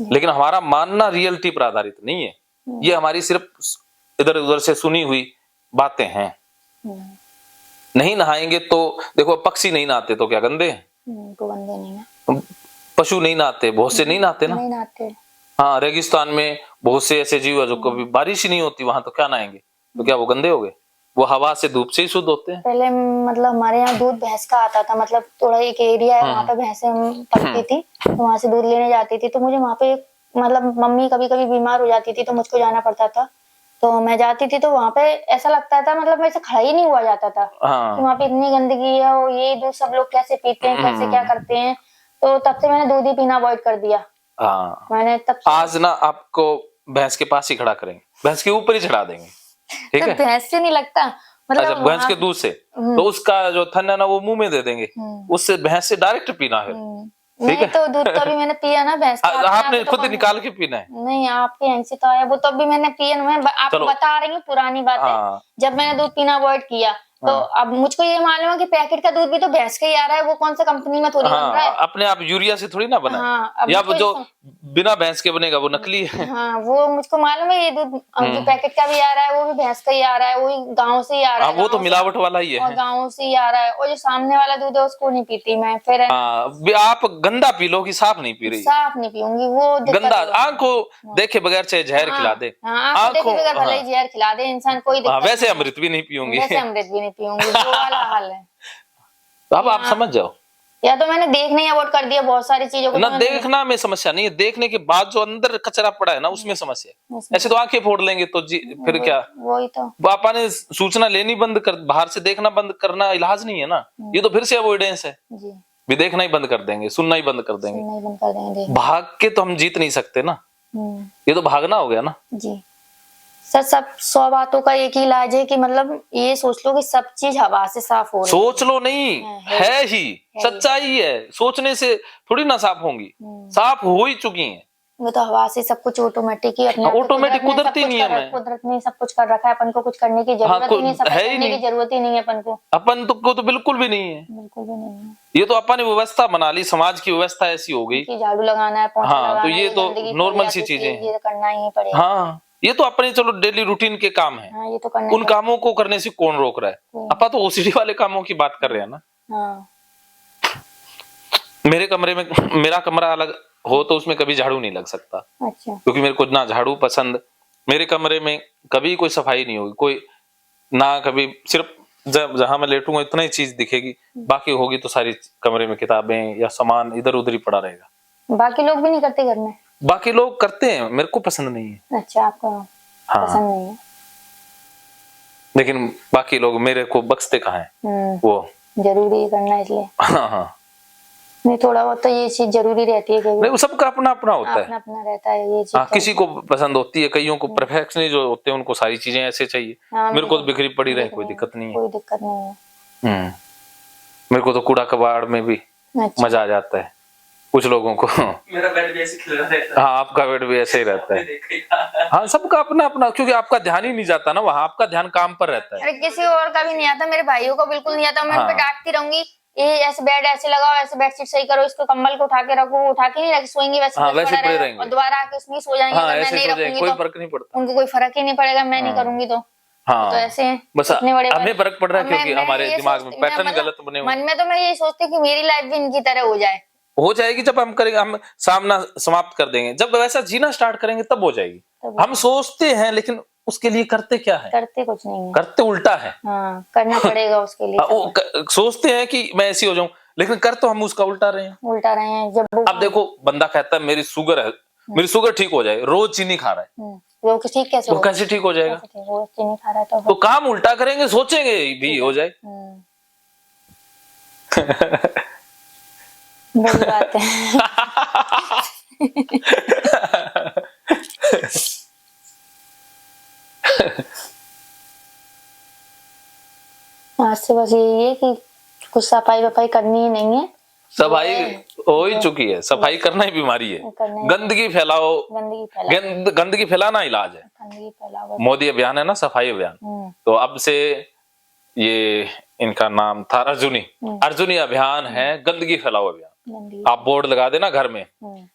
Speaker 1: लेकिन हमारा मानना रियलिटी पर आधारित नहीं है, ये हमारी सिर्फ इधर उधर से सुनी हुई बातें हैं। नहीं नहाएंगे तो देखो, पक्षी नहीं नहाते तो क्या गंदे हैं?
Speaker 2: तो गंदे नहीं है।
Speaker 1: पशु नहीं नहाते, बहुत से नहीं नहाते ना।
Speaker 2: नहीं नहाते।
Speaker 1: हाँ, रेगिस्तान में बहुत से ऐसे जीव है जो कभी बारिश ही नहीं होती वहां, तो क्या नहाएंगे? तो क्या वो गंदे हो गए? वो हवा से धूप से ही शुद्ध होते हैं।
Speaker 2: पहले मतलब हमारे यहाँ दूध भैंस का आता था, मतलब थोड़ा एक एरिया है वहाँ पे भैंसें पलती थी, तो वहां से दूध लेने जाती थी। तो मुझे वहाँ पे मतलब मम्मी कभी कभी बीमार हो जाती थी तो मुझको जाना पड़ता था, तो मैं जाती थी तो वहाँ पे ऐसा लगता था मतलब मेरे से खड़ा ही नहीं हुआ जाता था कि वहाँ पे इतनी गंदगी है और ये दूध सब लोग कैसे पीते हैं, कैसे क्या करते हैं। तो तब से मैंने दूध ही पीना अवॉइड कर दिया। मैंने तब
Speaker 1: आज ना आपको भैंस के पास ही खड़ा करेंगे, भैंस के ऊपर ही चढ़ा देंगे, ठीक है?
Speaker 2: भैंस से नहीं लगता, मतलब
Speaker 1: अच्छा, भैंस के दूध से, तो उसका जो थन है ना वो मुंह में दे देंगे, उससे भैंस से डायरेक्ट पीना है। ठीक
Speaker 2: नहीं
Speaker 1: है?
Speaker 2: तो दूध तो भी मैंने पिया ना भैंस का।
Speaker 1: आपने खुद निकाल के पीना है?
Speaker 2: नहीं, आपके यहाँ से तो आया वो, तो भी मैंने पिया। मैं आपको बता रही हूँ पुरानी बात है, जब मैंने दूध पीना अवॉइड किया तो अब मुझको ये मालूम है कि पैकेट का दूध भी तो भैंस का ही आ रहा है, वो कौन सा कंपनी में थोड़ी बन रहा है।
Speaker 1: अपने आप यूरिया से थोड़ी ना बना है, या वो जो बिना भैंस के बनेगा वो नकली है।
Speaker 2: हाँ, वो मुझको मालूम है। ये दूध जो पैकेट का भी आ रहा है वो भी भैंस का ही आ रहा है, वही गाँव से ही आ रहा है।
Speaker 1: वो तो मिलावट वाला ही है,
Speaker 2: और गाँव से ही आ रहा है। और जो सामने वाला दूध है उसको नहीं पीती मैं। फिर
Speaker 1: आप गंदा पी लो कि साफ नहीं पी रही?
Speaker 2: साफ नहीं पीऊंगी, वो
Speaker 1: गंदा आंखों देखे बगैर चाहे जहर खिला दे,
Speaker 2: आंखों देखे बगैर भले ही जहर खिला दे इंसान, कोई दिक्कत
Speaker 1: वैसे अमृत भी नहीं पीऊंगी।
Speaker 2: वैसे अमृत भी नहीं पीऊंगी, वो वाला हाल है।
Speaker 1: तो अब आप समझ जाओ,
Speaker 2: या तो मैंने देखना ही अवॉइड कर दिया बहुत सारी चीजों को।
Speaker 1: ना देखना में समस्या नहीं है, देखने के बाद जो अंदर कचरा पड़ा है ना उसमें समस्या है। ऐसे तो आंखें फोड़ लेंगे तो फिर क्या?
Speaker 2: वही तो
Speaker 1: पापा ने सूचना लेनी बंद कर, बाहर से देखना बंद करना इलाज नहीं है ना, ये तो फिर से अवॉइडेंस है
Speaker 2: जी।
Speaker 1: भी देखना ही बंद कर देंगे, सुनना ही बंद कर देंगे। भाग के तो हम जीत नहीं सकते ना, ये तो भागना हो गया ना
Speaker 2: जी। सर, सब 100 बातों का एक ही इलाज है कि मतलब ये सोच लो कि सब चीज हवा से साफ हो रही है।
Speaker 1: सोच लो नहीं, है ही, सच्चाई है। सोचने से थोड़ी ना साफ होंगी, साफ हो ही चुकी हैं।
Speaker 2: वो तो हवा से सब कुछ ऑटोमेटिक ही अपने
Speaker 1: ऑटोमेटिक कुदरती नियम है।
Speaker 2: कुदरत ने सब कुछ कर रखा है, अपन को कुछ करने की जरूरत ही नहीं, सब करने की जरूरत ही नहीं है अपन को।
Speaker 1: अपन को तो बिल्कुल भी नहीं है,
Speaker 2: बिल्कुल भी नहीं है।
Speaker 1: ये तो अपन ने व्यवस्था बना ली, समाज की व्यवस्था ऐसी हो गई
Speaker 2: कि झाड़ू लगाना है, पोंछा लगाना
Speaker 1: है, तो ये तो नॉर्मल सी चीजें हैं, ये करना ही पड़ेगा। हाँ, ये तो अपने चलो डेली रूटीन के काम है।
Speaker 2: हाँ, ये तो करना
Speaker 1: उन कामों को करने से कौन रोक रहा है? अपन तो ओसीडी वाले कामों की बात कर रहे हैं ना।
Speaker 2: हाँ।
Speaker 1: मेरे कमरे में, मेरा कमरा अलग हो तो उसमें कभी झाड़ू नहीं लग सकता।
Speaker 2: अच्छा।
Speaker 1: क्योंकि मेरे को ना झाड़ू पसंद, मेरे कमरे में कभी कोई सफाई नहीं होगी, कोई ना कभी, सिर्फ जहां मैं लेटूंगा इतना ही चीज दिखेगी, बाकी होगी तो सारी कमरे में किताबें या सामान इधर उधर ही पड़ा रहेगा।
Speaker 2: बाकी लोग भी नहीं करते घर में?
Speaker 1: बाकी लोग करते हैं, मेरे को पसंद नहीं है।
Speaker 2: अच्छा, आपको पसंद नहीं है?
Speaker 1: लेकिन बाकी लोग मेरे को बख्शते कहाँ है, वो
Speaker 2: जरूरी करना इसलिए।
Speaker 1: हाँ,
Speaker 2: नहीं, थोड़ा बहुत तो ये चीज जरूरी रहती है।
Speaker 1: नहीं, सबका अपना अपना होता है,
Speaker 2: अपना अपना रहता है ये चीज।
Speaker 1: किसी को पसंद होती है, कईयों को परफेक्शनिस्ट जो होते हैं उनको सारी चीजें ऐसे चाहिए। मेरे को तो बिखरी पड़ी रहे, कोई दिक्कत नहीं है।
Speaker 2: कोई दिक्कत नहीं है।
Speaker 1: मेरे को तो कूड़ा कबाड़ में भी मजा आ जाता है, कुछ लोगों को।
Speaker 3: मेरा बेड भी ऐसे खिला रहता है।
Speaker 1: हाँ, आपका बेड भी ऐसे ही रहता है। हाँ, सबका अपना अपना, क्योंकि आपका ध्यान ही नहीं जाता ना वहाँ, आपका ध्यान काम पर रहता है।
Speaker 2: अरे किसी और का भी नहीं आता, मेरे भाइयों को बिल्कुल नहीं आता। मैं उनको डांटती रहूंगी, ये ऐसे बेड ऐसे लगाओ, ऐसे बेडशीट सही करो, इसको कंबल को उठा के रखो, उठा के नहीं रख सोएंगे, वैसे
Speaker 1: पड़े रहेंगे
Speaker 2: और दोबारा आके उसमें सो जाएंगे। मैं नहीं रखूंगी
Speaker 1: कोई फर्क नहीं पड़ता,
Speaker 2: उनको कोई फर्क ही नहीं पड़ेगा, मैं नहीं करूंगी तो।
Speaker 1: हाँ,
Speaker 2: तो ऐसे
Speaker 1: बस हमें फर्क पड़ रहा है क्योंकि हमारे दिमाग में पैटर्न गलत बने हुए।
Speaker 2: मन में तो मैं यही सोचती हूँ कि मेरी लाइफ भी इनकी तरह हो जाएगी।
Speaker 1: जब हम करेंगे, हम सामना समाप्त कर देंगे, जब वैसा जीना स्टार्ट करेंगे तब हो जाएगी। हम सोचते हैं लेकिन उसके लिए करते क्या है?
Speaker 2: करते कुछ नहीं है,
Speaker 1: करते उल्टा है।
Speaker 2: हाँ, करना पड़ेगा उसके लिए।
Speaker 1: सोचते हैं कि मैं ऐसी हो जाऊं, लेकिन कर तो हम उसका उल्टा रहे हैं।
Speaker 2: जब
Speaker 1: अब देखो, बंदा कहता है मेरी शुगर है, मेरी शुगर ठीक हो जाए, रोज चीनी खा रहा है,
Speaker 2: वो ठीक कैसे?
Speaker 1: वो कैसे ठीक हो जाएगा?
Speaker 2: रोज चीनी खा रहा है
Speaker 1: तो काम उल्टा करेंगे, सोचेंगे भी हो जाए।
Speaker 2: बड़ी बात है। आज से बस यही है कि कुछ सफाई वफाई करनी ही नहीं है।
Speaker 1: सफाई हो ही चुकी है, सफाई करना ही बीमारी है। गंदगी फैलाओ, गंदगी फैलाना इलाज है। मोदी अभियान है ना, सफाई अभियान, तो अब से ये इनका नाम था अर्जुनी अभियान है, गंदगी फैलाओ अभियान। आप बोर्ड लगा देना घर में,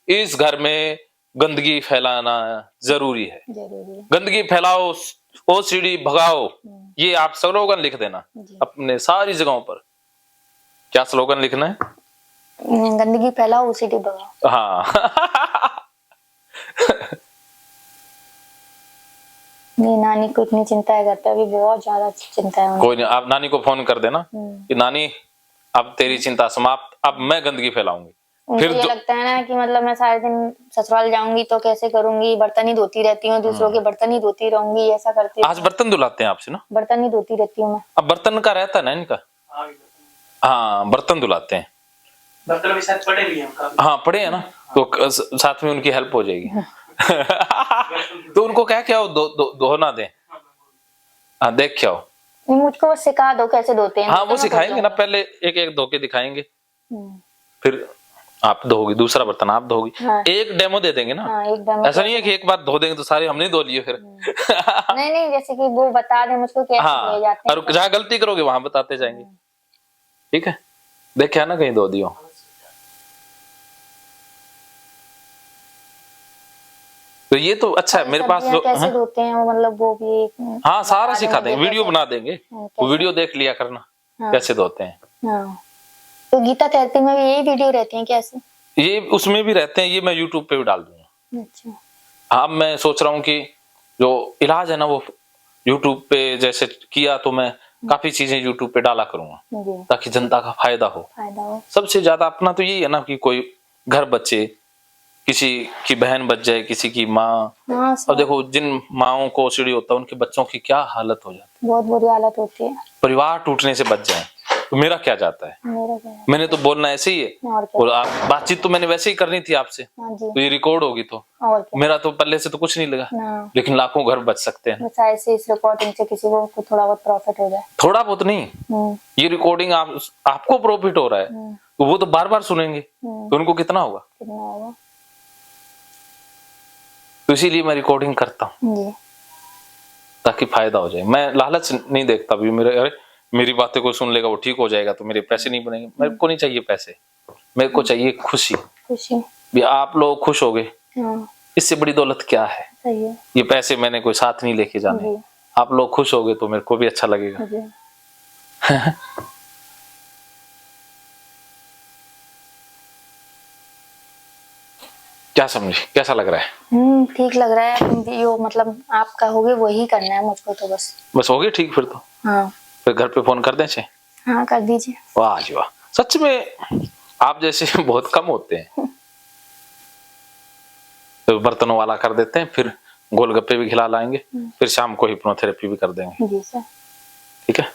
Speaker 1: इस घर में गंदगी फैलाना जरूरी है।
Speaker 2: जरूरी है।
Speaker 1: गंदगी फैलाओ, ओसीडी भगाओ, ये आप स्लोगन लिख देना
Speaker 2: जी।
Speaker 1: अपने सारी जगहों पर। क्या स्लोगन लिखना है?
Speaker 2: गंदगी फैलाओ, ओसीडी भगाओ।
Speaker 1: हाँ।
Speaker 2: नहीं, नानी को इतनी चिंता है घर पे, अभी बहुत ज्यादा चिंता है उन्हें।
Speaker 1: कोई नहीं, आप नानी को फोन कर देना कि नानी अब तेरी चिंता समाप्त, अब मैं गंदगी फैलाऊंगी।
Speaker 2: उनको
Speaker 1: फिर
Speaker 2: ये लगता है ना कि मतलब मैं सारे दिन ससुराल जाऊंगी तो कैसे करूंगी, बर्तन ही धोती रहती हूँ, दूसरों के बर्तन ही धोती रहूंगी, ऐसा करती हूँ।
Speaker 1: आज बर्तन धुलाते हैं आपसे ना?
Speaker 2: बर्तन ही धोती रहती हूँ मैं।
Speaker 1: अब बर्तन का रहता है ना इनका। हाँ, बर्तन धुलाते हैं।
Speaker 3: बर्तन भी शायद पड़े भी हैं उनका।
Speaker 1: हाँ, पड़े हैं ना, तो साथ में उनकी हेल्प हो जाएगी। तो उनको क्या धोना दें। हाँ, देख क्या हो।
Speaker 2: मुझको बस सिखा दो कैसे धोते हैं।
Speaker 1: हाँ, वो सिखाएंगे ना, पहले एक एक धो के दिखाएंगे, फिर आप धोगी, दूसरा बर्तन आप धोगी।
Speaker 2: हाँ।
Speaker 1: एक डेमो दे देंगे ना।
Speaker 2: हाँ, एक डेमो।
Speaker 1: ऐसा नहीं है कि एक बार धो देंगे तो सारे हमने धो लिए फिर।
Speaker 2: नहीं नहीं, जैसे कि वो बता दे मुझको कैसे धोए जाते हैं।
Speaker 1: और जहाँ गलती करोगे वहां बताते जाएंगे। ठीक है, देखे ना कहीं धो दियो। तो ये तो अच्छा है, मेरे पास जो
Speaker 2: कैसे धोते हैं वो, मतलब वो भी।
Speaker 1: हाँ, सारा सिखा देंगे, वीडियो बना देंगे, वो वीडियो देख लिया करना कैसे धोते हैं।
Speaker 2: हाँ। तो गीता थेरेपी में भी यही वीडियो रहती हैं कैसे?
Speaker 1: ये उसमें भी रहते हैं, ये मैं यूट्यूब पे भी डाल दूंगा।
Speaker 2: अच्छा।
Speaker 1: अब मैं सोच रहा हूँ कि जो इलाज है ना वो यूट्यूब पे जैसे किया, तो मैं काफी चीजें यूट्यूब पे डाला करूंगा ताकि जनता का फायदा हो। सबसे ज्यादा अपना तो यही है ना कि कोई घर बचे, किसी की बहन बच जाए, किसी की माँ। और देखो जिन माओं को ओसीडी होता है उनके बच्चों की क्या हालत हो जाती है,
Speaker 2: बहुत बुरी हालत होती है।
Speaker 1: परिवार टूटने से बच जाए तो मेरा क्या जाता है।
Speaker 2: मेरा क्या है?
Speaker 1: मैंने तो बोलना ऐसे ही है, और आप बातचीत तो मैंने वैसे ही करनी थी आपसे, तो ये रिकॉर्ड होगी तो मेरा तो पल्ले से तो कुछ नहीं लगा, लेकिन लाखों घर बच सकते हैं।
Speaker 2: ऐसे इस रिकॉर्डिंग से किसी को थोड़ा बहुत प्रॉफिट हो जाए।
Speaker 1: थोड़ा बहुत नहीं, ये रिकॉर्डिंग आपको प्रॉफिट हो रहा है, तो वो तो बार बार सुनेंगे, तो उनको कितना होगा। तो इसीलिए मैं रिकॉर्डिंग करता हूँ ताकि फायदा हो जाए। मैं लालच नहीं देखता भी, मेरी बातें कोई सुन लेगा वो ठीक हो जाएगा तो मेरे पैसे नहीं बनेंगे। मेरे को नहीं चाहिए पैसे, मेरे को चाहिए खुशी। भी आप लोग खुश हो गए, इससे बड़ी दौलत क्या है।
Speaker 2: सही है।
Speaker 1: ये पैसे मैंने कोई साथ नहीं लेके जाने, आप लोग खुश हो गए तो मेरे को भी अच्छा लगेगा। क्या समझे, कैसा लग रहा है?
Speaker 2: ठीक लग रहा है। यो मतलब आप कहोगे वही करना है मुझको, तो बस
Speaker 1: हो गया ठीक फिर तो।
Speaker 2: हाँ,
Speaker 1: फिर घर पे फोन कर दें छे?
Speaker 2: हाँ कर दीजिए।
Speaker 1: वाह जी वाह, सच में आप जैसे बहुत कम होते हैं। तो बर्तनों वाला कर देते हैं, फिर गोलगप्पे भी खिला लाएंगे, फिर शाम को हिप्नोथेरेपी भी कर देंगे।
Speaker 2: जी सर।
Speaker 1: ठीक है।